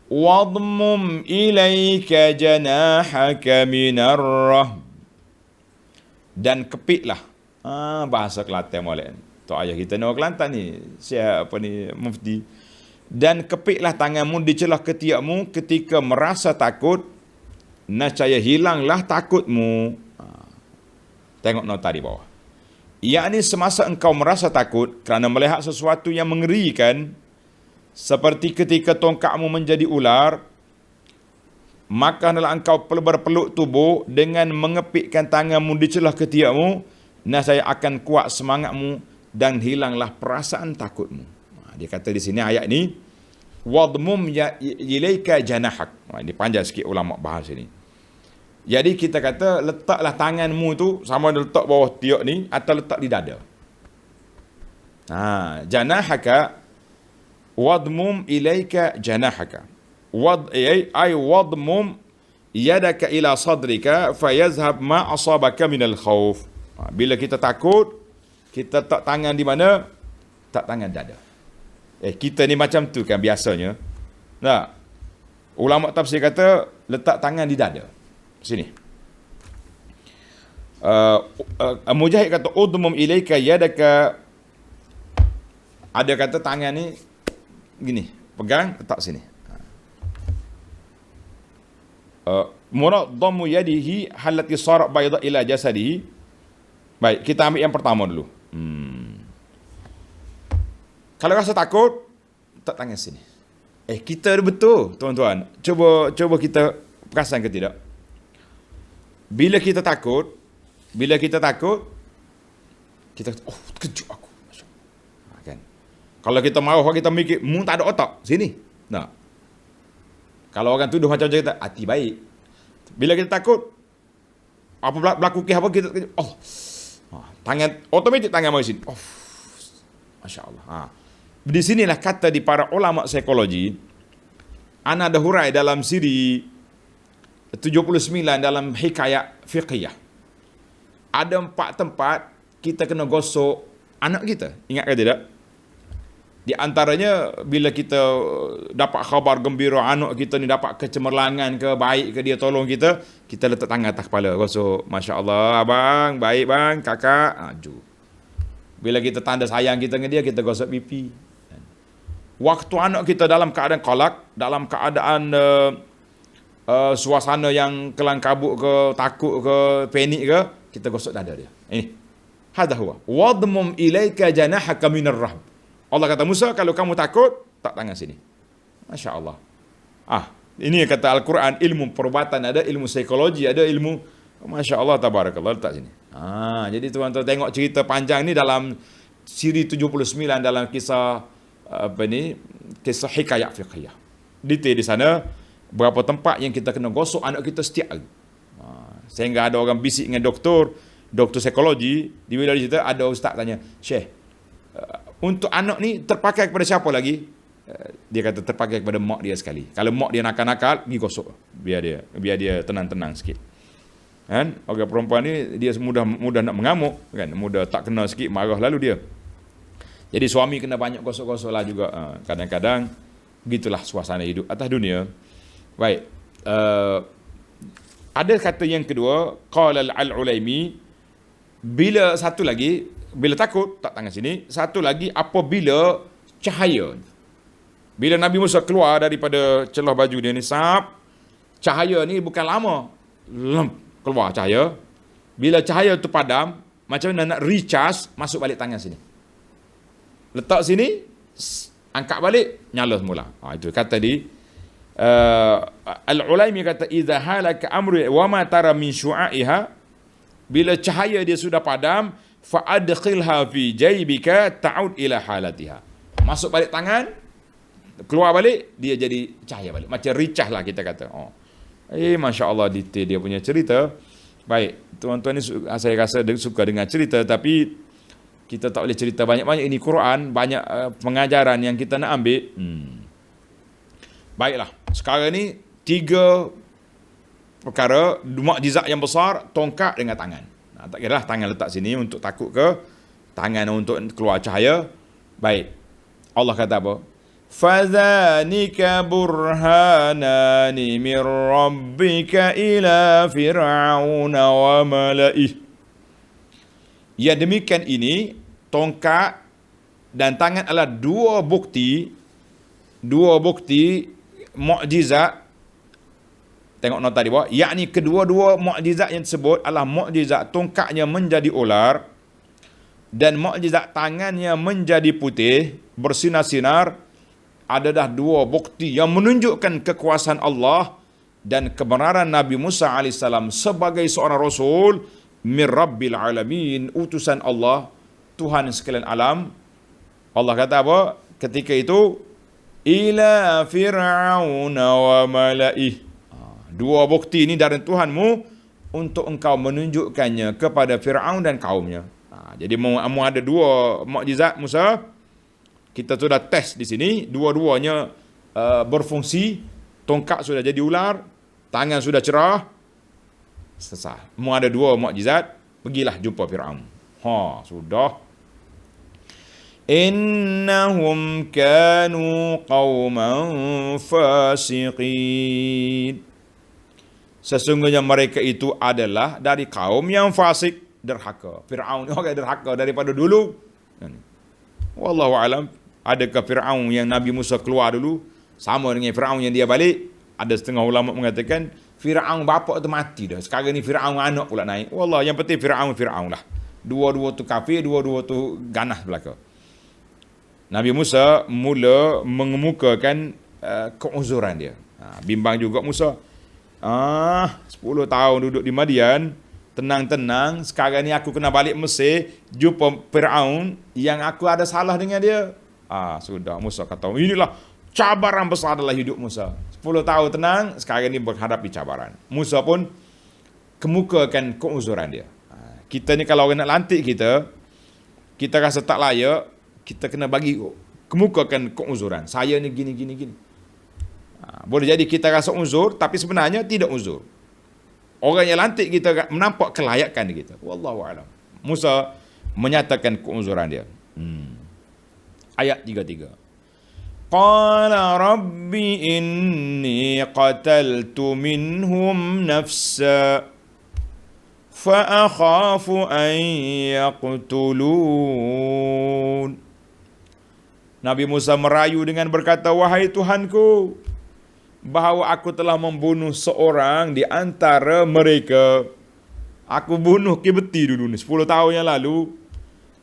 Wadmum ilaika janahaka minar rahb. Dan kepitlah. Bahasa Kelantan molek. Tok ayah kita ni orang Kelantan ni. Siapa ni mufti. Dan kepitlah tanganmu di celah ketiakmu ketika merasa takut, nescaya hilanglah takutmu. Tengok nota di bawah. Yakni semasa engkau merasa takut kerana melihat sesuatu yang mengerikan, seperti ketika tongkatmu menjadi ular, maka hendaklah engkau berpeluk tubuh dengan mengepitkan tanganmu di celah ketiakmu, nescaya akan kuat semangatmu dan hilanglah perasaan takutmu. Dia kata di sini ayat ni, wadmum ilaika janahak. Ini panjang sikit ulama bahas ini. Jadi kita kata letaklah tanganmu tu, sama ada letak bawah tiak ni atau letak di dada. Janahaka wadmum ilaika janahaka. Wadmum yadaka ila sadrika fayazhab ma asabaka minal khawf. Bila kita takut, kita letak tangan di mana? Tak tangan dada. Kita ni macam tu kan biasanya. Nah, ulama tafsir kata letak tangan di dada. Sini. Mujahid kata udmum ilaika yadaka. Ada kata tangan ni gini, pegang letak sini. Murad dhammu yadihi halati sarat bayda ila jasadihi. Baik, kita ambil yang pertama dulu. Kalau rasa takut, letak tangan sini. Kita betul, tuan-tuan. Cuba kita perasan ke tidak? Bila kita takut, kita terkejut aku. Kan? Kalau kita marah, kita mikir, mu tak ada otak. Sini. Nah. Kalau orang tuduh macam-macam kita, hati baik. Bila kita takut, apa berlaku ke apa, kita terkejut. Oh. Tangan, otomatik tangan mari sini. Oh. Masya Allah. Di sinilah kata di para ulama psikologi, ana ada hurai dalam siri 79 dalam hikayat fiqhiyah. Ada 4 tempat kita kena gosok anak kita. Ingat ke tidak? Di antaranya bila kita dapat khabar gembira anak kita ni dapat kecemerlangan ke, baik ke, dia tolong kita, kita letak tangan atas kepala, gosok. Masya Allah, abang, baik bang, kakak. Bila kita tanda sayang kita dengan dia, kita gosok pipi. Waktu anak kita dalam keadaan kolak, dalam keadaan suasana yang kelang kabut ke, takut ke, panik ke, kita gosok dada dia. Ini. Hadha huwa. Wadmum ilaika janahaka minar rahb. Allah kata Musa, kalau kamu takut, tak tangan sini. Masya Allah. Ini kata Al-Quran, ilmu perubatan ada, ilmu psikologi ada, ilmu, Masya Allah, tabarakallah, letak sini. Jadi tuan-tuan tengok cerita panjang ni dalam siri 79 dalam kisah kisah hikayat fiqhiyah. Detail di sana berapa tempat yang kita kena gosok anak kita setiap hari. Sehingga ada orang bisik dengan doktor psikologi, di bila cerita ada ustaz tanya, "Syekh, untuk anak ni terpakai kepada siapa lagi?" Dia kata terpakai kepada mak dia sekali. Kalau mak dia nakal-nakal, pergi gosok biar dia tenang-tenang sikit. Kan? Orang perempuan ni dia mudah nak mengamuk, kan? Mudah tak kena sikit marah lalu dia. Jadi suami kena banyak gosok-gosok lah juga. Kadang-kadang begitulah suasana hidup atas dunia. Baik. Ada kata yang kedua, qala al-Ulaimi, bila satu lagi, bila takut tak tangan sini, satu lagi apabila cahaya. Bila Nabi Musa keluar daripada celah baju dia ni, cahaya ni bukan lama. Keluar cahaya. Bila cahaya tu padam, macam mana nak recharge, masuk balik tangan sini. Letak sini, angkat balik, nyala semula. Itu kata di Al-Ulaimi kata, idza halaka amru wa ma tara min syu'aiha, bila cahaya dia sudah padam, fa adkhilha fi jaybika ta'ud ila halatiha. Masuk balik tangan, keluar balik, dia jadi cahaya balik. Macam recharge lah kita kata. Masya Allah, detail dia punya cerita. Baik, tuan-tuan ni saya rasa suka dengan cerita, tapi kita tak boleh cerita banyak-banyak. Ini Quran, banyak pengajaran yang kita nak ambil. Baiklah, sekarang ni 3 perkara, mukjizat yang besar, tongkat dengan tangan. Tak kira lah tangan letak sini untuk takut ke, tangan untuk keluar cahaya. Baik, Allah kata apa? Fadhanika burhanani min rabbika ila fir'auna wa mala'ih. Yang demikian ini, tongkat dan tangan adalah dua bukti mukjizat. Tengok nota di bawah, yakni kedua-dua mukjizat yang tersebut adalah mukjizat tongkatnya menjadi ular dan mukjizat tangannya menjadi putih bersinar-sinar, adalah dua bukti yang menunjukkan kekuasaan Allah dan kebenaran Nabi Musa AS sebagai seorang Rasul min Rabbil Alamin, utusan Allah, Tuhan sekalian alam. Allah kata apa ketika itu? Ila fir'auna wa mala'ih. Dua bukti ini dari Tuhanmu untuk engkau menunjukkannya kepada Fir'aun dan kaumnya. Jadi mau ada dua mukjizat Musa. Kita sudah test di sini, dua-duanya berfungsi. Tongkat sudah jadi ular, tangan sudah cerah. Selesai. Mau ada dua mukjizat, pergilah jumpa Fir'aun. Sudah. Innahum kanu qauman fasiqin. Sesungguhnya mereka itu adalah dari kaum yang fasik, derhaka. Fir'aun orang derhaka daripada dulu. Wallahu alam, adakah Fir'aun yang Nabi Musa keluar dulu sama dengan Fir'aun yang dia balik? Ada setengah ulama mengatakan Fir'aun bapa tu mati dah. Sekarang ni Fir'aun anak pula naik. Wallah, yang penting Fir'aun lah. Dua-dua tu kafir, dua-dua tu ganas belaka. Nabi Musa mula mengemukakan keuzuran dia. Bimbang juga Musa. 10 tahun duduk di Madian, tenang-tenang, sekarang ni aku kena balik Mesir, jumpa Firaun yang aku ada salah dengan dia. Sudah, Musa kata, inilah cabaran besar dalam hidup Musa. 10 tahun tenang, sekarang ni berhadapi cabaran. Musa pun kemukakan keuzuran dia. Kita ni kalau orang nak lantik kita rasa tak layak, kita kena bagi kemukakan keuzuran. Saya ni gini. Boleh jadi kita rasa uzur, tapi sebenarnya tidak uzur. Orang yang lantik kita menampak kelayakan kita. Wallahu a'lam. Musa menyatakan keuzuran dia. Ayat 33. Qala rabbi inni qataltu minhum nafsa fa akhafu an yaqtulun. Nabi Musa merayu dengan berkata, wahai Tuhanku, bahawa aku telah membunuh seorang di antara mereka. Aku bunuh Kibti dulu ni 10 tahun yang lalu.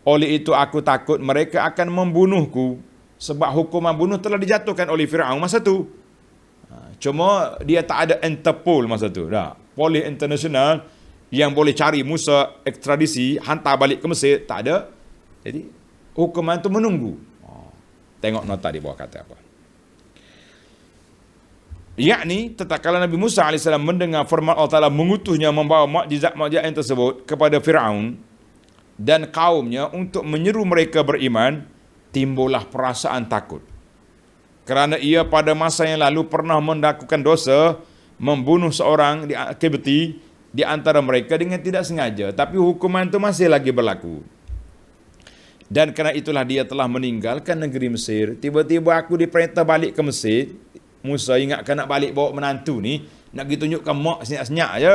Oleh itu aku takut mereka akan membunuhku, sebab hukuman bunuh telah dijatuhkan oleh Firaun masa tu. Cuma dia tak ada Interpol masa tu. Polis internasional yang boleh cari Musa, ekstradisi, hantar balik ke Mesir, tak ada. Jadi hukuman tu menunggu. Tengok nota di bawah kata apa. Yakni, tatkala Nabi Musa AS mendengar firman Allah Ta'ala mengutusnya membawa mukjizat-mukjizat yang tersebut kepada Firaun dan kaumnya untuk menyeru mereka beriman, timbullah perasaan takut. Kerana ia pada masa yang lalu pernah melakukan dosa, membunuh seorang di Kibti di antara mereka dengan tidak sengaja, tapi hukuman itu masih lagi berlaku. Dan kerana itulah dia telah meninggalkan negeri Mesir. Tiba-tiba aku diperintah balik ke Mesir. Musa ingatkan nak balik bawa menantu ni, nak pergi tunjukkan mak senyap-senyap je.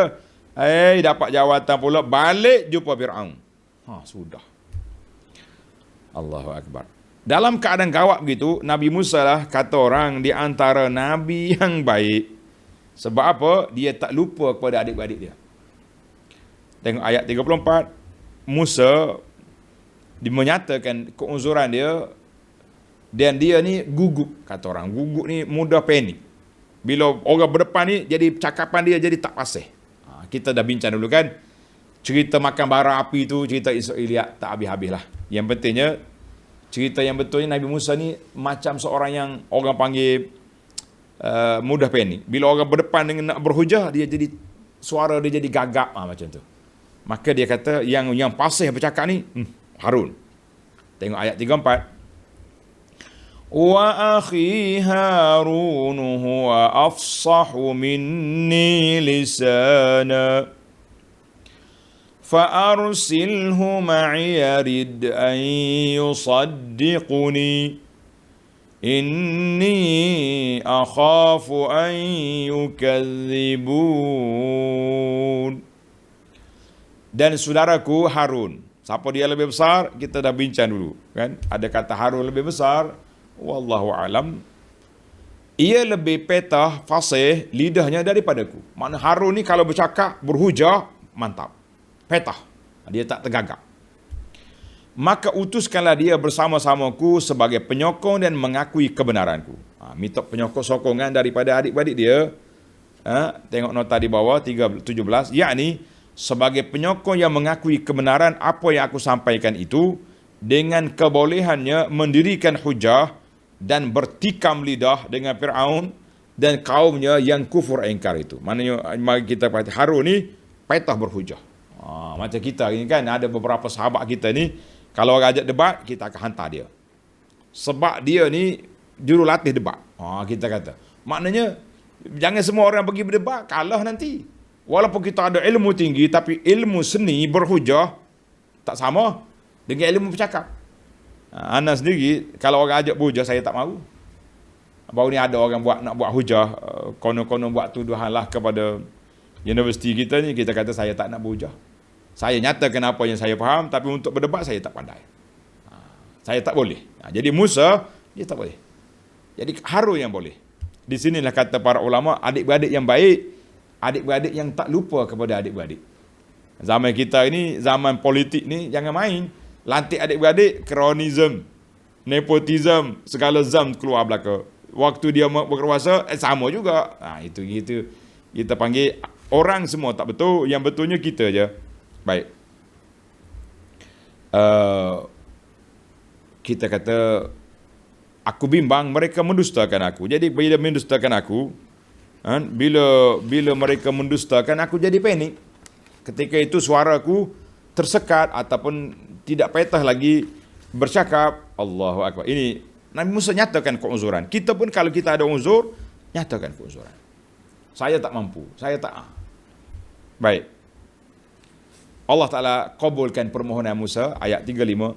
Dapat jawatan pula, balik jumpa Firaun. Sudah. Allahu Akbar. Dalam keadaan gawat begitu, Nabi Musa lah kata orang di antara Nabi yang baik. Sebab apa? Dia tak lupa kepada adik-adik dia. Tengok ayat 34. Musa menyatakan keuzuran dia. Dan dia ni gugup, kata orang. Gugup ni mudah panik. Bila orang berdepan ni, jadi cakapan dia jadi tak pasih. Kita dah bincang dulu kan. Cerita makan bara api tu, cerita Israeliat tak habis-habis lah. Yang pentingnya, cerita yang betulnya Nabi Musa ni macam seorang yang orang panggil mudah panik. Bila orang berdepan dengan nak berhujah, dia jadi, suara dia jadi gagap macam tu. Maka dia kata, yang pasih bercakap ni, Harun. Tengok ayat 34. Wa akhi Harun huwa afsahu minni lisana fa arsilhu ma'i yarid an yusaddiquni inni akhafu an yukadzibun. Dan saudaraku Harun, siapa dia lebih besar? Kita dah bincang dulu kan. Ada kata Harun lebih besar. Wallahu alam. Ia lebih petah, fasih lidahnya daripadaku. Makna Harun ni kalau bercakap, berhujah, mantap. Petah. Dia tak tergagap. Maka utuskanlah dia bersama-samaku sebagai penyokong dan mengakui kebenaranku. Minta penyokong sokongan daripada adik-adik dia. Tengok nota di bawah 17. Yakni sebagai penyokong yang mengakui kebenaran apa yang aku sampaikan itu, dengan kebolehannya mendirikan hujah dan bertikam lidah dengan Firaun dan kaumnya yang kufur ingkar itu. Maknanya mari kita perhati Harun ni petah berhujah. Macam kita ni kan, ada beberapa sahabat kita ni, kalau orang ajak debat, kita akan hantar dia. Sebab dia ni jurulatih debat. Kita kata. Maknanya jangan semua orang pergi berdebat, kalah nanti. Walaupun kita ada ilmu tinggi, tapi ilmu seni berhujah tak sama dengan ilmu bercakap. Ana sendiri, kalau orang ajak berhujah, saya tak mahu. Baru ni ada orang nak buat hujah, konon-konon buat tuduhan lah kepada universiti kita ni, kita kata saya tak nak berhujah. Saya nyatakan apa yang saya faham, tapi untuk berdebat saya tak pandai. Saya tak boleh. Jadi Musa, dia tak boleh. Jadi Harun yang boleh. Di sinilah kata para ulama, adik-beradik yang baik, adik-beradik yang tak lupa kepada adik-beradik. Zaman kita ini, zaman politik ni, jangan main. Lantik adik-beradik, kronism, nepotism, segala zam keluar belaka. Waktu dia berkuasa, sama juga. Itu gitu. Kita panggil orang semua tak betul, yang betulnya kita je. Baik. Kita kata, aku bimbang mereka mendustakan aku. Jadi bila mendustakan aku, bila mereka mendustakan, aku jadi panik. Ketika itu suaraku tersekat ataupun tidak patah lagi bercakap. Allahu Akbar. Ini Nabi Musa nyatakan keuzuran. Kita pun kalau kita ada uzur, nyatakan keuzuran. Saya tak mampu, saya tak. Baik. Allah Ta'ala kabulkan permohonan Musa, ayat 35.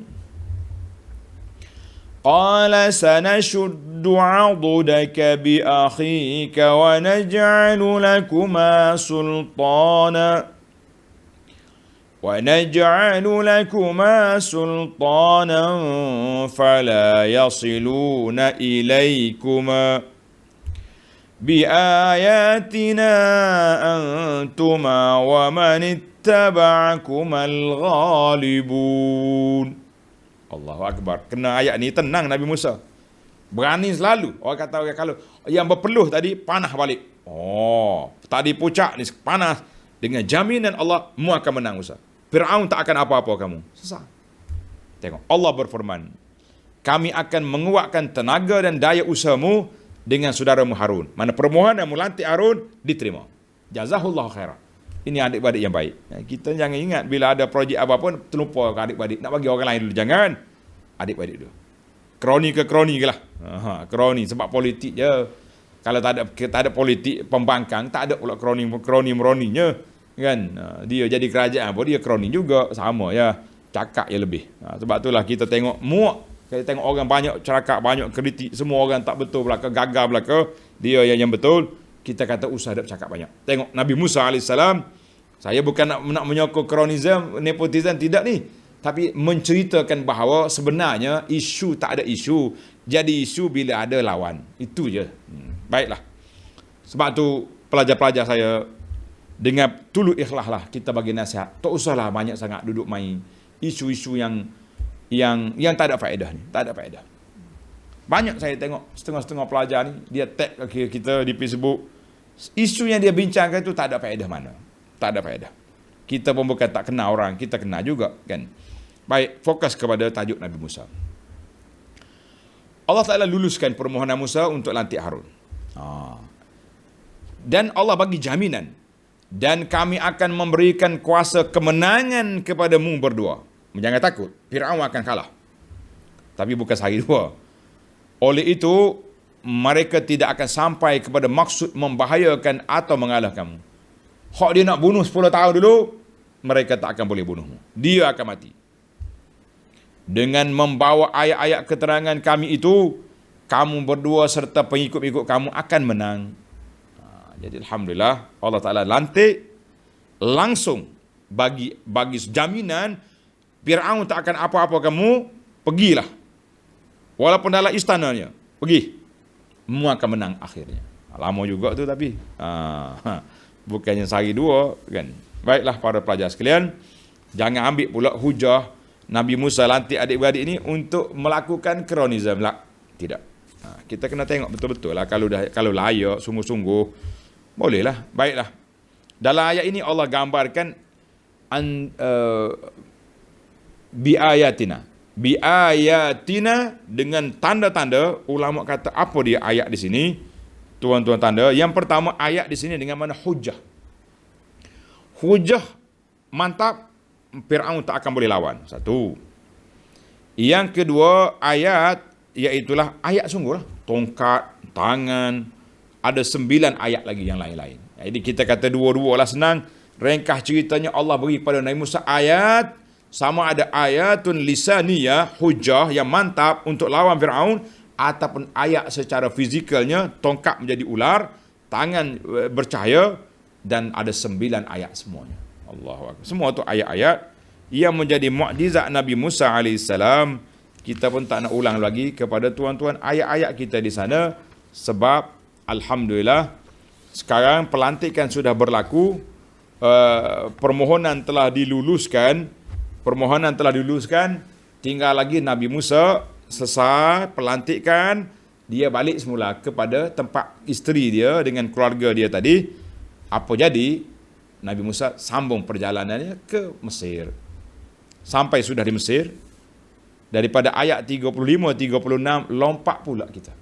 Qala sanashuddu 'adudaka bi akhika wa naj'alu lakuma sultana فلا يصلون إليكما بآياتنا أنتما ومن اتبعكما الغالبون. Allahu Akbar. Kena ayat ni tenang Nabi Musa. Berani selalu. Orang kata kalau yang berpeluh tadi panah balik. Tadi pucak ni panas. Dengan jaminan Allah, mu akan menang Musa. Fir'aun tak akan apa-apa kamu. Sesat. Tengok, Allah berfirman, kami akan menguatkan tenaga dan daya usahamu dengan saudaramu Harun. Mana permohonanmu lantik Harun, diterima. Jazahullahu khairan. Ini adik-beradik yang baik. Kita jangan ingat bila ada projek apa pun, terlupa ke adik-beradik. Nak bagi orang lain dulu. Jangan. Adik-beradik dulu. Kroni ke kroni ke lah. Kroni, sebab politik je. Kalau tak ada politik pembangkang, tak ada pula kroni-meroninya. Kan? Dia jadi kerajaan pun dia kroni juga. Sama ya. Cakap je lebih. Sebab itulah kita tengok muak. Kita tengok orang banyak cakap, banyak kritik. Semua orang tak betul belaka, gagal belaka. Dia yang betul. Kita kata usah ada cakap banyak. Tengok Nabi Musa AS. Saya bukan nak menyokong kronisme, nepotisme, tidak ni. Tapi menceritakan bahawa sebenarnya isu tak ada isu. Jadi isu bila ada lawan. Itu je. Baiklah. Sebab tu pelajar-pelajar saya, dengan tulus ikhlas lah kita bagi nasihat. Tak usahlah banyak sangat duduk main isu-isu yang tak ada faedah ni. Tak ada faedah. Banyak saya tengok setengah-setengah pelajar ni, dia tag kita di Facebook. Isu yang dia bincangkan itu tak ada faedah mana. Tak ada faedah. Kita pun bukan tak kenal orang, kita kenal juga kan. Baik, fokus kepada tajuk Nabi Musa. Allah Ta'ala luluskan permohonan Musa untuk lantik Harun. Dan Allah bagi jaminan. Dan kami akan memberikan kuasa kemenangan kepadamu berdua. Jangan takut, Fir'aun akan kalah. Tapi bukan sehari dua. Oleh itu, mereka tidak akan sampai kepada maksud membahayakan atau mengalahkanmu. Hak dia nak bunuh 10 tahun dulu, mereka tak akan boleh bunuhmu. Dia akan mati. Dengan membawa ayat-ayat keterangan kami itu, kamu berdua serta pengikut-pengikut kamu akan menang. Jadi Alhamdulillah, Allah Ta'ala lantik langsung bagi jaminan Fir'aun tak akan apa-apa kamu, pergilah. Walaupun dalam istananya, pergi. Mu akan menang akhirnya. Lama juga tu tapi. Bukannya sehari dua kan. Baiklah para pelajar sekalian, jangan ambil pula hujah Nabi Musa lantik adik-beradik ini untuk melakukan kronisme lah. Tidak. Kita kena tengok betul-betul lah. Kalau layak, sungguh-sungguh, bolehlah. Baiklah. Dalam ayat ini Allah gambarkan biayatina. Biayatina dengan tanda-tanda. Ulama kata apa dia ayat di sini? Tuan-tuan tanda. Yang pertama ayat di sini dengan mana hujah. Hujah mantap, Fir'aun tak akan boleh lawan. Satu. Yang kedua ayat, iaitulah ayat sungguh lah. Tongkat, tangan, ada 9 ayat lagi yang lain-lain. Jadi kita kata dua-dua lah senang. Ringkas ceritanya Allah beri pada Nabi Musa ayat, sama ada ayatun lisaniyah, hujah yang mantap untuk lawan Fir'aun, ataupun ayat secara fizikalnya, tongkat menjadi ular, tangan bercahaya, dan ada 9 ayat semuanya. Allahu Akbar. Semua tu ayat-ayat yang menjadi mukjizat Nabi Musa AS. Kita pun tak nak ulang lagi kepada tuan-tuan ayat-ayat kita di sana, sebab Alhamdulillah sekarang pelantikan sudah berlaku, permohonan telah diluluskan, tinggal lagi Nabi Musa selesai pelantikan, dia balik semula kepada tempat isteri dia dengan keluarga dia tadi. Apa jadi? Nabi Musa sambung perjalanannya ke Mesir. Sampai sudah di Mesir, daripada ayat 35-36 lompat pula kita.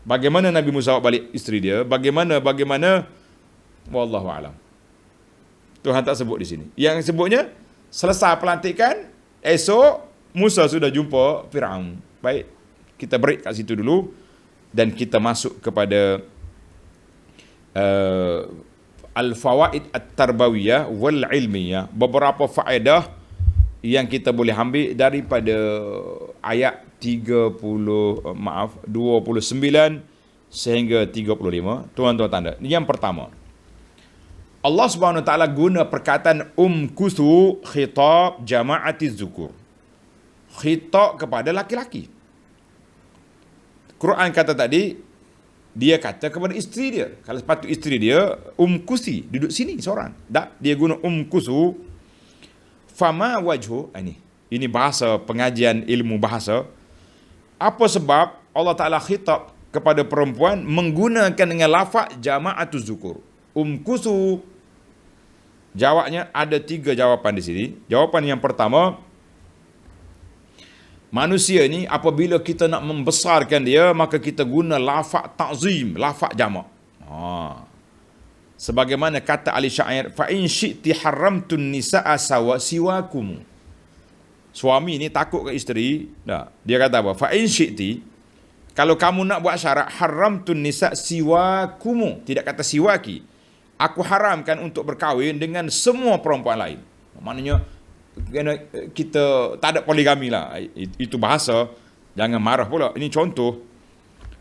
Bagaimana Nabi Musa bawa balik isteri dia? Bagaimana wallahu alam. Tuhan tak sebut di sini. Yang sebutnya selesai pelantikan, esok Musa sudah jumpa Firaun. Baik, kita break kat situ dulu dan kita masuk kepada al-fawaid at-tarbawiyah wal ilmiyah, beberapa faedah yang kita boleh ambil daripada ayat 29 sehingga 35. Tuan-tuan tanda. Yang pertama, Allah Subhanahu Wa Taala guna perkataan umkusu khitab jama'ati zukur. Khitab kepada laki-laki. Quran kata tadi, dia kata kepada isteri dia. Kalau sepatut isteri dia, umkusi, duduk sini seorang. Tak, dia guna umkusu. Fama wajhu, ini bahasa pengajian ilmu bahasa. Apa sebab Allah Ta'ala khitab kepada perempuan menggunakan dengan lafaz jama'atuz zukur. Umkusu. Jawabnya ada 3 jawapan di sini. Jawapan yang pertama, manusia ni apabila kita nak membesarkan dia, maka kita guna lafaz ta'zim, lafaz jamak. Sebagaimana kata ahli syair, fa in syi'ti haramtun nisaa siwakum. Suami ni takut ke isteri, dia kata apa? Fa in syi'ti, kalau kamu nak buat syarat haramtun nisa siwakum, tidak kata siwaki, aku haramkan untuk berkahwin dengan semua perempuan lain. Maknanya kita tak ada poligami lah. Itu bahasa, jangan marah pula. Ini contoh.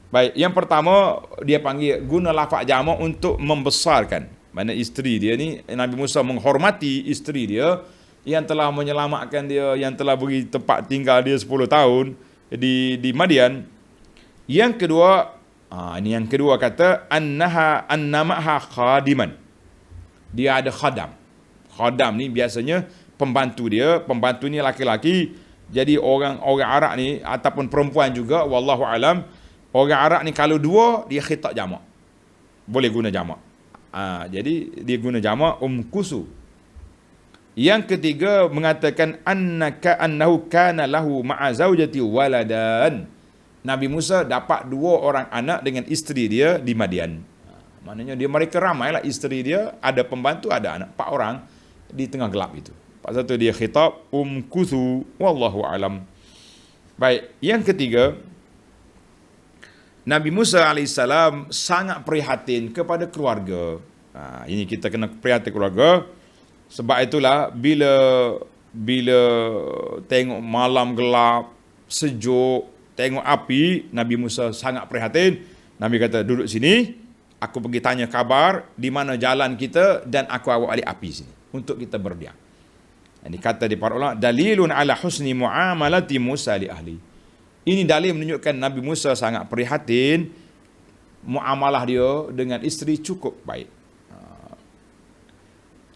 Baik, yang pertama dia panggil guna lafaz jamak untuk membesarkan. Mana isteri dia ni, Nabi Musa menghormati isteri dia yang telah menyelamatkan dia, yang telah beri tempat tinggal dia 10 tahun di Madian. Yang kedua, ini yang kedua kata annamaha khadiman. Dia ada khadam. Khadam ni biasanya pembantu dia, pembantu ni laki-laki. Jadi orang Arab ni ataupun perempuan juga, wallahu alam, orang Arab ni kalau dua dia khitab jamak. Boleh guna jamak. Jadi dia guna jamak umkusu. Yang ketiga mengatakan annahu kana lahu ma'a zaujati waladan. Nabi Musa dapat 2 orang anak dengan isteri dia di Madian. Maknanya mereka ramailah isteri dia, ada pembantu, ada anak, 4 orang di tengah gelap itu. Pasal tu dia khitab umkusu wallahu alam. Baik, yang ketiga, Nabi Musa AS sangat prihatin kepada keluarga. Ini kita kena prihatin keluarga. Sebab itulah bila tengok malam gelap, sejuk, tengok api, Nabi Musa sangat prihatin. Nabi kata, duduk sini, aku pergi tanya kabar di mana jalan kita dan aku bawa balik api sini untuk kita berdiam. Ini kata di para ulama, dalilun ala husni muamalati Musa li ahli. Ini dalil menunjukkan Nabi Musa sangat prihatin, muamalah dia dengan isteri cukup baik.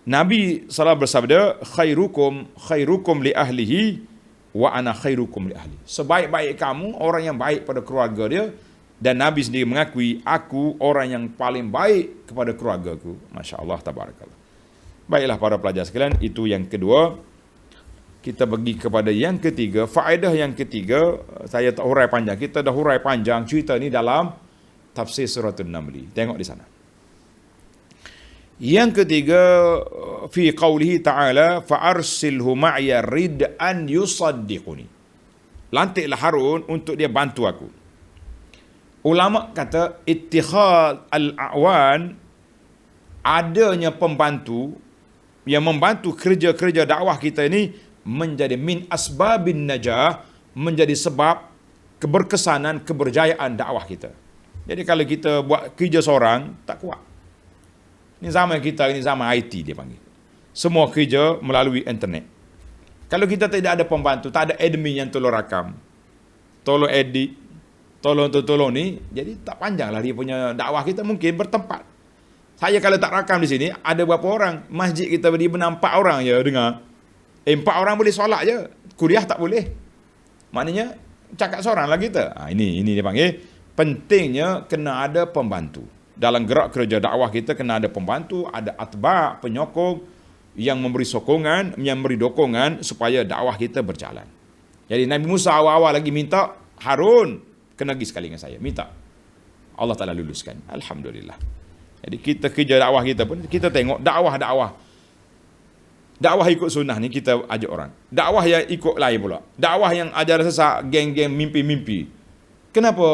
Nabi SAW bersabda, khairukum li ahlihi wa ana khairukum li ahli. Sebaik-baik kamu orang yang baik pada keluarga dia, dan Nabi sendiri mengakui, aku orang yang paling baik kepada keluargaku. Masya-Allah, tabarakallah. Baiklah para pelajar sekalian, itu yang kedua. Kita pergi kepada yang ketiga. Faedah yang ketiga, saya tak hurai panjang. Kita dah hurai panjang cerita ni dalam tafsir suratul Naml. Tengok di sana. Yang ketiga, fi qawlihi ta'ala fa'arsilhu ma'ya rid'an yusaddiquni. Lantiklah Harun untuk dia bantu aku. Ulama kata ittikhad al-a'wan, adanya pembantu yang membantu kerja-kerja dakwah kita ini menjadi min asbabin najah, menjadi sebab keberkesanan, keberjayaan dakwah kita. Jadi kalau kita buat kerja seorang, tak kuat. Ini zaman kita, ini zaman IT dia panggil. Semua kerja melalui internet. Kalau kita tidak ada pembantu, tak ada admin yang tolong rakam, tolong edit, tolong ni, jadi tak panjanglah dia punya dakwah kita mungkin bertempat. Saya kalau tak rakam di sini, ada berapa orang? Masjid kita berdiri benar 4 orang je dengar. 4 orang boleh solat je. Kuliah tak boleh. Maknanya, cakap seorang lah kita. Ini dia panggil, pentingnya kena ada pembantu. dalam gerak kerja dakwah kita kena ada pembantu, ada atba', penyokong yang memberi sokongan, yang memberi dokongan supaya dakwah kita berjalan. Jadi Nabi Musa awal-awal lagi minta, Harun kena pergi sekali dengan saya, minta. Allah Ta'ala luluskan. Alhamdulillah. Jadi kita kerja dakwah kita pun, kita tengok dakwah ikut sunnah ni kita ajak orang. Dakwah yang ikut lain pula. Dakwah yang ajar sesak, geng-geng mimpi-mimpi. Kenapa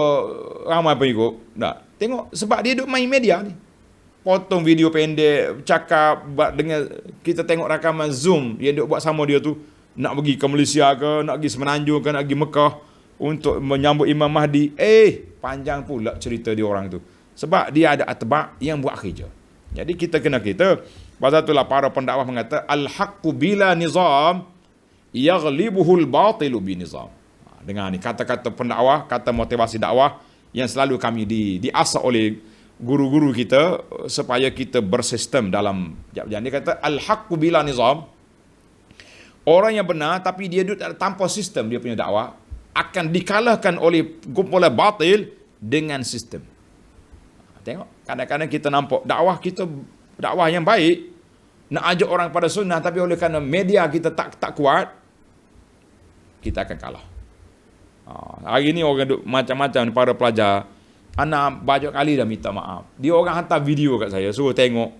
ramai pengikut? Tak. Tengok, sebab dia duduk main media ni. Potong video pendek, cakap dengan kita tengok rakaman Zoom yang duk buat sama dia tu, nak pergi ke Malaysia ke, nak pergi Semenanjung ke, nak pergi Mekah untuk menyambut Imam Mahdi. Panjang pula cerita dia orang tu. Sebab dia ada atba' yang buat kerja. Jadi kita. Pasal itulah para pendakwah mengata al-haqqu bila nizam yaghlibuhul batilu binizam. Dengar ni kata-kata pendakwah, kata motivasi dakwah yang selalu kami diasah oleh guru-guru kita supaya kita bersistem dalam jalan. Dia kata al-haqqu bila nizam, orang yang benar tapi dia duduk tanpa sistem dia punya dakwah akan dikalahkan oleh kumpulan batil dengan sistem. Tengok, kadang-kadang kita nampak dakwah yang baik, nak ajak orang pada sunnah, tapi oleh kerana media kita tak kuat, kita akan kalah. Hari ni orang duk macam-macam para pelajar. Anak banyak kali dah minta maaf. Dia orang hantar video kat saya, suruh tengok.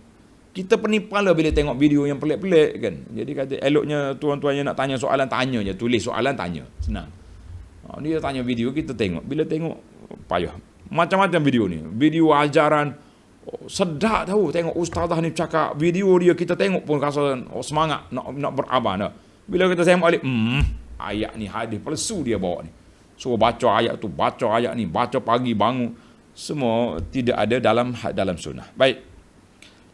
Kita pening kepala bila tengok video yang pelik-pelik kan. Jadi kata eloknya tuan-tuan yang nak tanya soalan, tanya je. Tulis soalan, tanya. Senang. Dia tanya video, kita tengok. Bila tengok, payah. Macam-macam video ni. Video ajaran, sedap tahu. Tengok ustazah ni cakap, video dia kita tengok pun rasa semangat nak beramal. Bila kita tengok balik, ayat ni hadis palsu dia bawa ni. So baca ayat tu, baca ayat ni, baca pagi bangun, semua tidak ada dalam sunnah. Baik,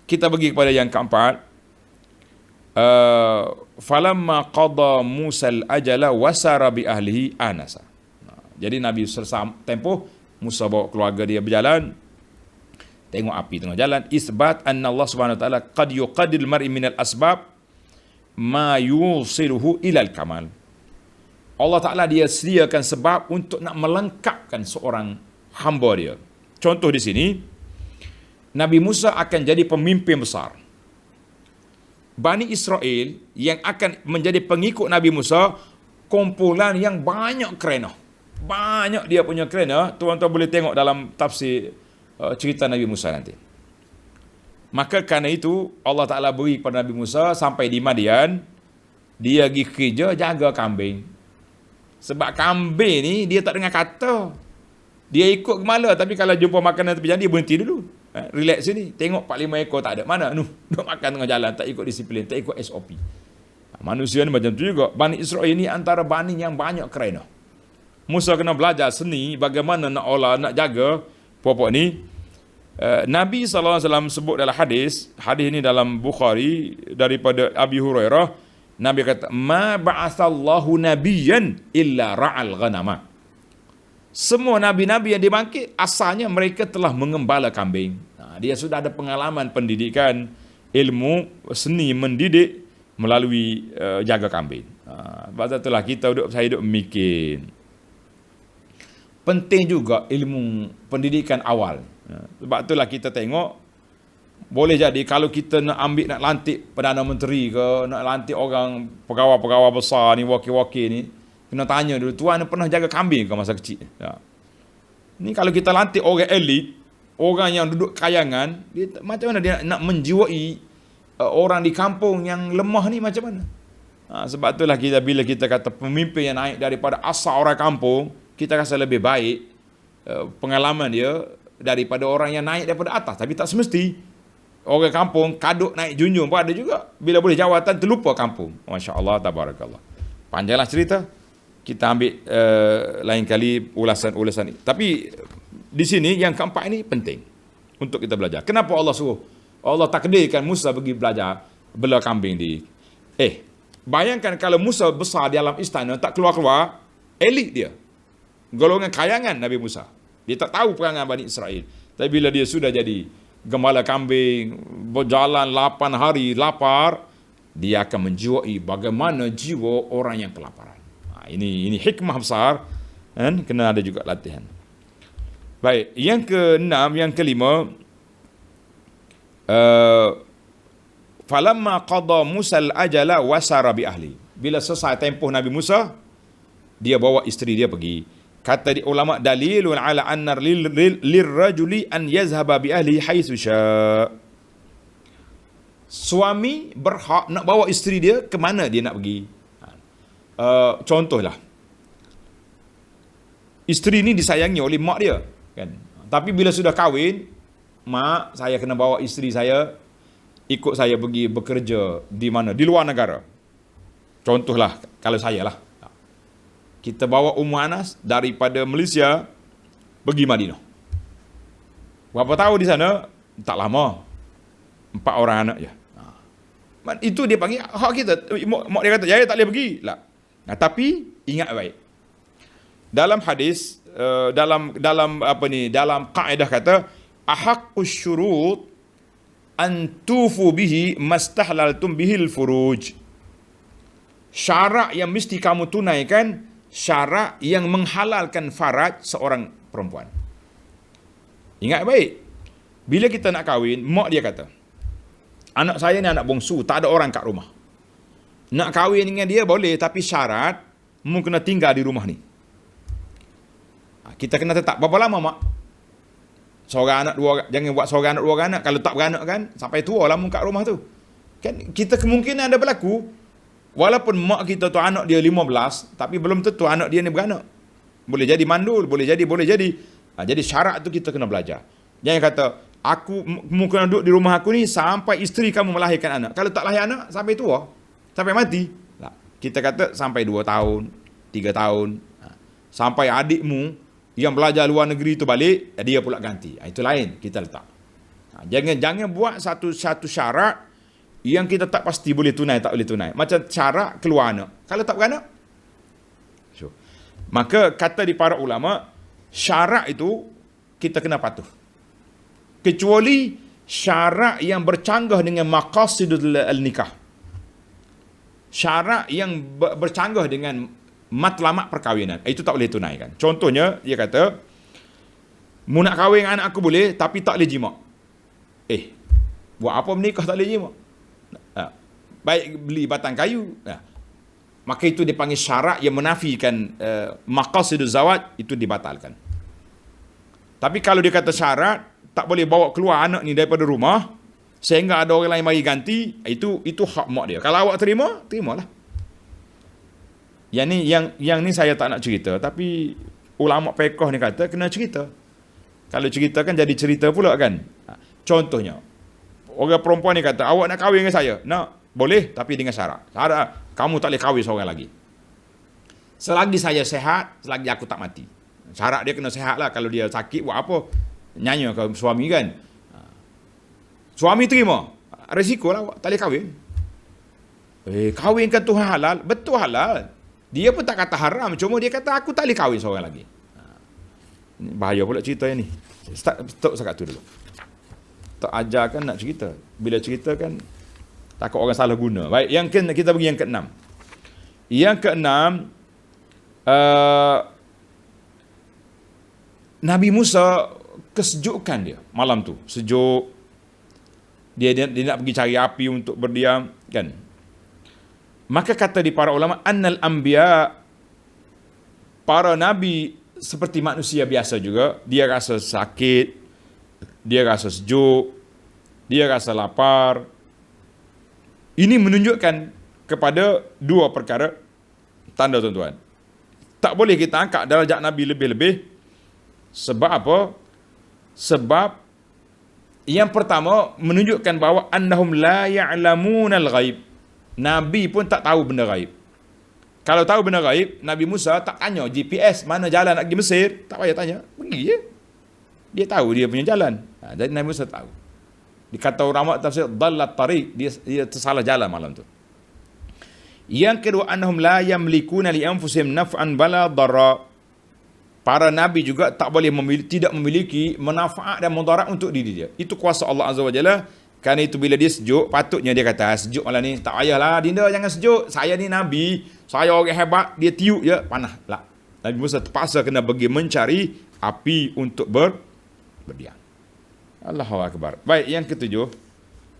kita pergi kepada yang keempat. Falamma qada Musa al-ajala wasara bi ahlihi anasa. Jadi Nabi tempoh Musa bawa keluarga dia berjalan, tengok api tengah jalan. Isbat anna Allah Subhanahu wa taala qad yuqaddil mar'i min al-asbab ma yusiluhu ila al-kamal. Allah Ta'ala dia sediakan sebab untuk nak melengkapkan seorang hamba dia. Contoh di sini, Nabi Musa akan jadi pemimpin besar. Bani Israel yang akan menjadi pengikut Nabi Musa, kumpulan yang banyak kerana. Banyak dia punya kerana, tuan-tuan boleh tengok dalam tafsir cerita Nabi Musa nanti. Maka kerana itu, Allah Ta'ala beri kepada Nabi Musa sampai di Madian, dia pergi kerja jaga kambing. Sebab kambing ni dia tak dengar kata. Dia ikut gemala, tapi kalau jumpa makanan tepi jalan dia berhenti dulu. Relax sini, tengok 4-5 ekor tak ada. Mana? Duk makan tengah jalan, tak ikut disiplin, tak ikut SOP. Manusia ni macam tu juga. Bani Israel ni antara bani yang banyak kerana. Musa kena belajar seni bagaimana nak olah, nak jaga pokok ni. Nabi SAW sebut dalam hadis ni dalam Bukhari daripada Abi Hurairah. Nabi kata, ma ba'athallahu nabiyyan illa ra'al ghanama. Semua nabi-nabi yang dibangkit, asalnya mereka telah mengembala kambing. Dia sudah ada pengalaman pendidikan, ilmu, seni mendidik melalui jaga kambing. Sebab itulah saya duduk memikir. Penting juga ilmu pendidikan awal. Sebab itulah kita tengok, boleh jadi kalau kita nak lantik Perdana Menteri ke, nak lantik orang pegawai-pegawai besar ni, wakil-wakil ni, kena tanya dulu, tuan pernah jaga kambing ke masa kecil? Ni kalau kita lantik orang elit, orang yang duduk kayangan, dia, macam mana dia nak menjiwai orang di kampung yang lemah ni macam mana? Sebab itulah bila kita kata pemimpin yang naik daripada asal orang kampung, kita rasa lebih baik pengalaman dia daripada orang yang naik daripada atas. Tapi tak semesti. Orang kampung kaduk naik junjung pun ada juga. Bila boleh jawatan terlupa kampung. Masya Allah, tabarakallah. Panjanglah cerita. Kita ambil lain kali ulasan ini. Tapi di sini yang keempat ini penting untuk kita belajar. Kenapa Allah suruh? Allah takdirkan Musa pergi belajar bela kambing di. Bayangkan kalau Musa besar di alam istana tak keluar-keluar, elit dia. Golongan kayangan Nabi Musa. Dia tak tahu perangai Bani Israel. Tapi bila dia sudah jadi gembala kambing, berjalan 8 hari lapar, dia akan menjiwai bagaimana jiwa orang yang kelaparan. Ini hikmah besar, kan? Kena ada juga latihan. Baik, yang keenam, yang kelima, Falamma qada Musa al-ajala wasara bi ahli. Bila selesai tempoh Nabi Musa, dia bawa isteri dia pergi. Kata di ulama, dalilun ala anna lirrajuli an yazhaba bi ahli haitsu syaa. Suami berhak nak bawa isteri dia ke mana dia nak pergi. Contohlah, isteri ni disayangi oleh mak dia, kan? Tapi bila sudah kahwin, mak, saya kena bawa isteri saya ikut saya pergi bekerja di mana? Di luar negara. Contohlah, kalau saya lah, kita bawa Ummu Anas daripada Malaysia pergi Madinah. Berapa tahun di sana? Tak lama. 4 orang anak je. Itu dia panggil hak kita. Mak dia kata, saya tak boleh pergi. Lah. Tapi ingat baik. Dalam hadis, dalam kaedah kata, ahaqqus syurut an tufu bihi mastahlaltum bihil furuj. Syarat yang mesti kamu tunaikan, syarat yang menghalalkan faraj seorang perempuan. Ingat baik. Bila kita nak kahwin, mak dia kata, anak saya ni anak bongsu, tak ada orang kat rumah. Nak kahwin dengan dia boleh, tapi syarat mu kena tinggal di rumah ni. Kita kena tetap berapa lama, mak? Seorang anak, dua, jangan buat seorang anak, dua anak. Kalau tak beranak kan, sampai tua lah mu kat rumah tu. Kan kita kemungkinan ada berlaku, walaupun mak kita tu anak dia 15, tapi belum tentu anak dia ni beranak. Boleh jadi mandul, boleh jadi. Jadi syarat tu kita kena belajar. Jangan kata, mu kena duduk di rumah aku ni sampai isteri kamu melahirkan anak. Kalau tak lahir anak, sampai tua, sampai mati. Kita kata sampai 2 tahun, 3 tahun. Sampai adikmu yang belajar luar negeri tu balik, dia pula ganti. Itu lain, kita letak. Jangan buat satu syarat yang kita tak pasti boleh tunai, tak boleh tunai. Macam syarat keluar anak. Kalau tak beranak, maka kata di para ulama, syarat itu kita kena patuh. Kecuali syarat yang bercanggah dengan maqasidul nikah. Syarat yang bercanggah dengan matlamat perkahwinan, itu tak boleh tunaikan. Contohnya, dia kata, mu nak kahwin dengan anak aku boleh, tapi tak boleh jima'. Buat apa menikah tak boleh jima'? Baik beli batang kayu. Maka itu dipanggil syarat yang menafikan maqasidul zawaj, itu dibatalkan. Tapi kalau dia kata syarat, tak boleh bawa keluar anak ni daripada rumah, sehingga ada orang lain mari ganti, itu hak mak dia. Kalau awak terima, terimalah. Yang ni saya tak nak cerita, tapi ulama fiqh ni kata kena cerita. Kalau cerita kan jadi cerita pula kan. Contohnya, orang perempuan ni kata, awak nak kahwin dengan saya? Nak, boleh, tapi dengan syarat. Syarat, kamu tak boleh kahwin seorang lagi. Selagi saya sehat, selagi aku tak mati. Syarat dia kena sehat lah. Kalau dia sakit, buat apa? Nyanyi ke suami kan. Suami terima, resiko lah awak tak boleh kahwin. Kahwin kan Tuhan halal, betul halal. Dia pun tak kata haram, cuma dia kata aku tak boleh kahwin seorang lagi. Bahaya pula cerita yang ni. Stop sekat tu dulu. Tak ajar kan nak cerita. Bila cerita kan takut orang salah guna. Baik, kita pergi yang ke-6. Yang ke-6, Nabi Musa, kesejukan dia malam tu, sejuk. Dia nak pergi cari api untuk berdiam kan. Maka kata di para ulama, annal anbiya, para nabi seperti manusia biasa juga, dia rasa sakit, dia rasa sejuk, dia rasa lapar. Ini menunjukkan kepada 2 perkara tanda, tuan-tuan. Tak boleh kita angkat darjat nabi lebih-lebih. Sebab apa? Sebab yang pertama menunjukkan bahawa annahum la ya'lamunal ghaib. Nabi pun tak tahu benda gaib. Kalau tahu benda gaib, Nabi Musa tak tanya GPS mana jalan nak pergi Mesir, tak payah tanya, pergi je. Dia tahu dia punya jalan. Jadi Nabi Musa tahu. Dikata ulama tafsir dallat tariq, dia tersalah jalan malam tu. Yang kedua, annahum la yamlikuna li anfusihim naf'an bala darra. Para nabi juga tak boleh tidak memiliki manfaat dan mudarat untuk diri dia. Itu kuasa Allah Azza wa Jalla. Kerana itu bila dia sejuk, patutnya dia kata, sejuk malam ni, tak payahlah dinda, jangan sejuk. Saya ni Nabi, saya orang hebat, dia tiup je, panah lah. Nabi Musa terpaksa kena pergi mencari api untuk berdiam. Allahu Akbar. Baik, yang ke-7.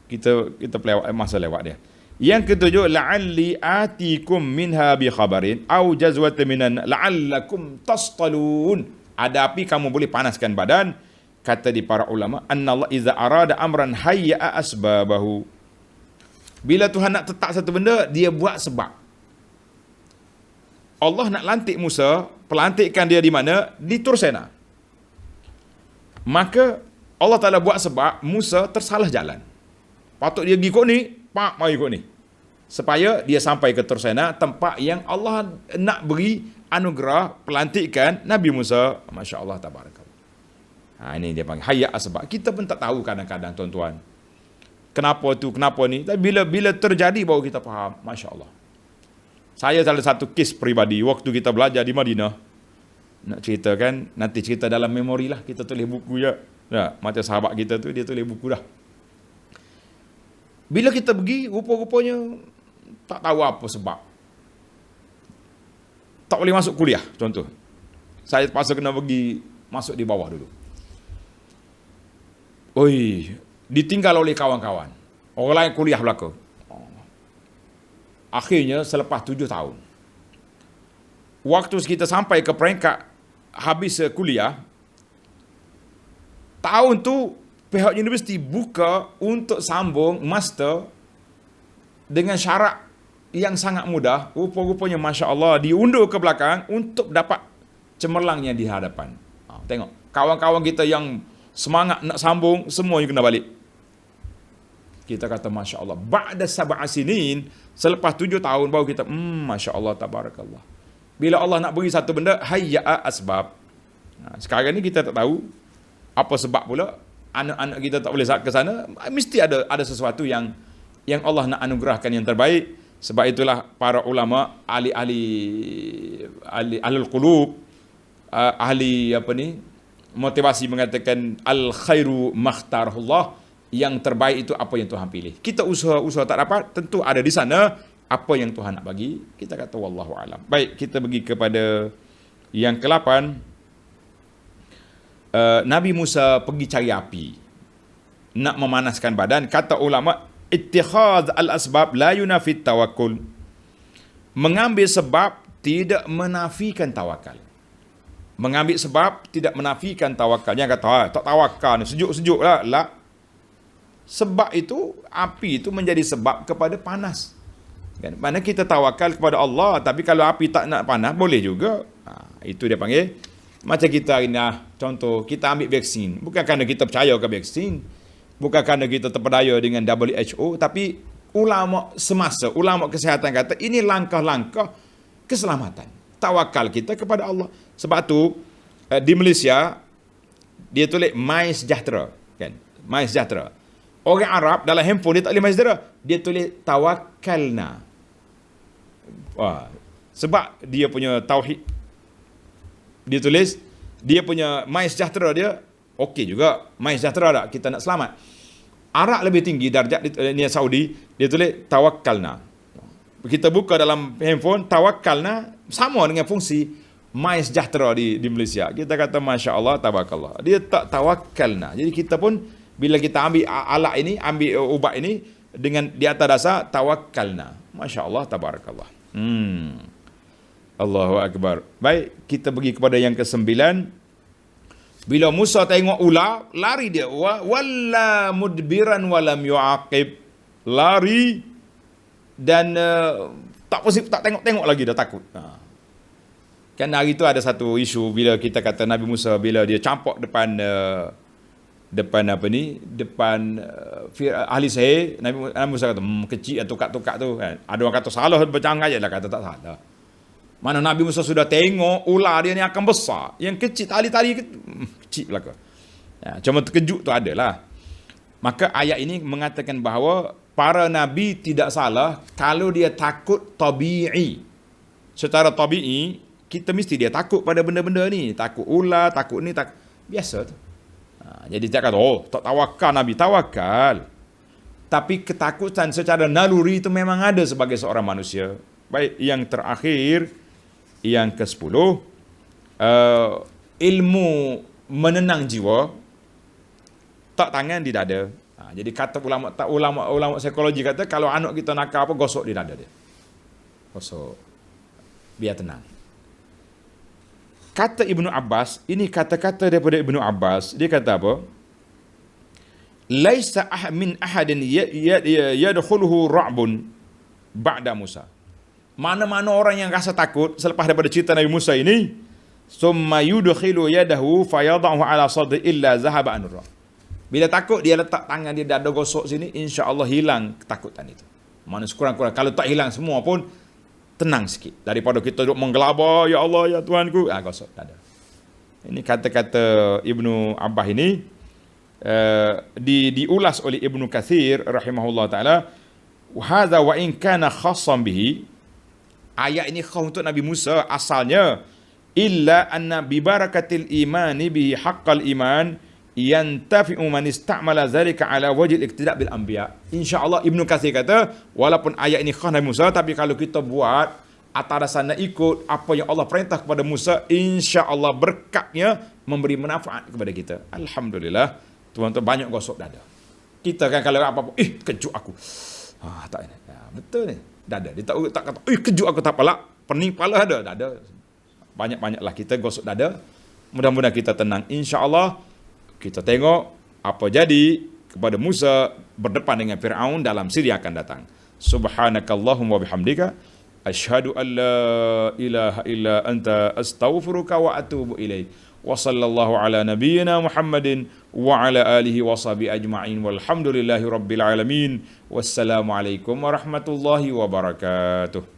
Kita pelewat masa lewat dia. Yang ketujuh, la'alli atikum minha bi khabarin au jazwatan minan la'allakum tastalun. Ada api kamu boleh panaskan badan. Kata di para ulama, annallah iza arada amran hayya'a asbabahu. Bila Tuhan nak tetap satu benda, dia buat sebab. Allah nak lantik Musa, pelantikan dia di mana? Di Tur Sena. Maka Allah Ta'ala buat sebab Musa tersalah jalan. Patut dia pergi kot ni, mari kot ni. Supaya dia sampai ke Tur Sena, tempat yang Allah nak beri anugerah pelantikan Nabi Musa. Masya Allah, tabarakallah. Ini dia panggil hayya asbab. Kita pun tak tahu kadang-kadang, tuan-tuan. Kenapa tu, kenapa ni. Tapi bila terjadi baru kita faham. Masya Allah. Saya salah satu kes peribadi. Waktu kita belajar di Madinah. Nak ceritakan, nanti cerita dalam memori lah. Kita tulis buku je. Ya, macam sahabat kita tu, dia tulis buku dah. Bila kita pergi, rupa-rupanya tak tahu apa sebab. Tak boleh masuk kuliah, contoh. Saya terpaksa kena pergi masuk di bawah dulu. Oi, ditinggal oleh kawan-kawan. Orang lain kuliah belaka. Akhirnya selepas 7 tahun. Waktu kita sampai ke peringkat habis kuliah, tahun tu pihak universiti buka untuk sambung master dengan syarat yang sangat mudah. Rupa-rupanya Masya Allah diundur ke belakang untuk dapat cemerlangnya di hadapan. Tengok, kawan-kawan kita yang semangat nak sambung, semuanya kena balik. Kita kata Masya Allah. Ba'da sab'a sinin, selepas 7 tahun baru kita, Masya Allah, tabarakallah. Bila Allah nak beri satu benda, hayya'a asbab. Sekarang ni kita tak tahu apa sebab pula. Anak-anak kita tak boleh ke sana, mesti ada sesuatu yang Allah nak anugerahkan yang terbaik. Sebab itulah para ulama, ahli qulub, ahli motivasi mengatakan al khairu makhtarahullah, yang terbaik itu apa yang Tuhan pilih. Kita usaha tak dapat, tentu ada di sana apa yang Tuhan nak bagi. Kita kata wallahu alam. Baik, kita pergi kepada yang ke-8. Nabi Musa pergi cari api nak memanaskan badan. Kata ulama, ittikhadz al-asbab la yunafi tawakkul. Mengambil sebab tidak menafikan tawakal. Mengambil sebab tidak menafikan tawakal. Yang kata, tak tawakal ni, sejuk-sejuk lah. Sebab itu, api itu menjadi sebab kepada panas. Kan? Mana kita tawakal kepada Allah, tapi kalau api tak nak panas, boleh juga. Itu dia panggil. Macam kita hari ni, contoh, kita ambil vaksin. Bukan kerana kita percaya ke vaksin. Bukan kerana kita terpedaya dengan WHO. Tapi ulama semasa, ulama kesihatan kata, ini langkah-langkah keselamatan. Tawakal kita kepada Allah. Sebab tu, di Malaysia, dia tulis My Sejahtera. Kan? My Sejahtera. Orang Arab, dalam handphone dia tak boleh My Sejahtera. Dia tulis Tawakkalna. Sebab dia punya tauhid. Dia tulis, dia punya My Sejahtera dia, okey juga. My Sejahtera tak, kita nak selamat. Arab lebih tinggi darjat, ni Saudi, dia tulis Tawakkalna. Kita buka dalam handphone, Tawakkalna, sama dengan fungsi My Sejahtera di Malaysia. Kita kata Masya Allah, tabarakallah. Dia tak Tawakkalna. Jadi kita pun, bila kita ambil alat ini, ambil ubat ini, dengan di atas dasar, Tawakkalna. Masya Allah, tabarakallah. Allahu Akbar. Baik, kita pergi kepada yang ke-9. Bila Musa tengok ular, lari dia. Walla mudbiran walam yu'aqib. Lari dan tak tengok-tengok lagi, dah takut. Kan hari itu ada satu isu bila kita kata Nabi Musa, bila dia campak depan ahli sihir, Nabi Musa kata, kecil tukak-tukak tu. Ada orang kata salah, bercanggah je lah, kata tak salah. Mana Nabi Musa sudah tengok ular dia ni akan besar. Yang kecil tali-tali kecil belaka. Cuma terkejut tu adalah. Maka ayat ini mengatakan bahawa para nabi tidak salah kalau dia takut tabi'i. Secara tabi'i, kita mesti dia takut pada benda-benda ni. Takut ular, takut ni, biasa tu. Jadi dia kata, tak tawakal Nabi. Tawakal. Tapi ketakutan secara naluri itu memang ada sebagai seorang manusia. Baik, yang terakhir, yang ke-10, ilmu menenang jiwa, tak tangan di dada. Jadi kata ulama psikologi kata kalau anak kita nakal apa, gosok di dada dia. Gosok. Biar tenang. Kata Ibnu Abbas, ini kata-kata daripada Ibnu Abbas, dia kata apa? Laisa min ahadin yadkhuluhu ra'bun ba'da Musa. Mana-mana orang yang rasa takut selepas daripada cerita Nabi Musa ini, summa yudkhilu yadahu fayadahu ala sadri illa zahaba anur. Bila takut dia letak tangan dia dada, gosok sini, insya-Allah hilang ketakutan itu. Mana sekurang-kurang kalau tak hilang semua pun tenang sikit daripada kita duduk menggelabah, ya Allah ya Tuhanku, gosok dada. Ini kata-kata Ibnu Abbas ini diulas oleh Ibnu Katsir rahimahullah taala. Hadza wa in kana khassan bihi, ayat ini khas untuk Nabi Musa asalnya, illa anna bi barakatil imani bihi haqqal iman yantafi'u man istamala zalika ala wajhil iqtida' bil anbiya. Insyaallah Ibnu Katsir kata walaupun ayat ini khas Nabi Musa, tapi kalau kita buat atas dasar ikut apa yang Allah perintah kepada Musa, insyaallah berkatnya memberi manfaat kepada kita. Alhamdulillah. Tuan-tuan banyak gosok dada. Kita kan kalau apa-apa, kejut aku. Tak ini. Betul ni. Dada. Dia tak kata, kejut aku tak apalah. Pening kepala ada. Dada. Banyak-banyaklah kita gosok dada. Mudah-mudahan kita tenang. InsyaAllah kita tengok apa jadi kepada Musa berdepan dengan Fir'aun dalam siri akan datang. Subhanakallahumma bihamdika asyhadu an la ilaha illa anta astaghfiruka wa atubu ilaik. Wa sallallahu ala nabiyyina Muhammadin wa ala alihi wa sahbihi ajma'in walhamdulillahi rabbil alamin. Wassalamu alaikum warahmatullahi wabarakatuh.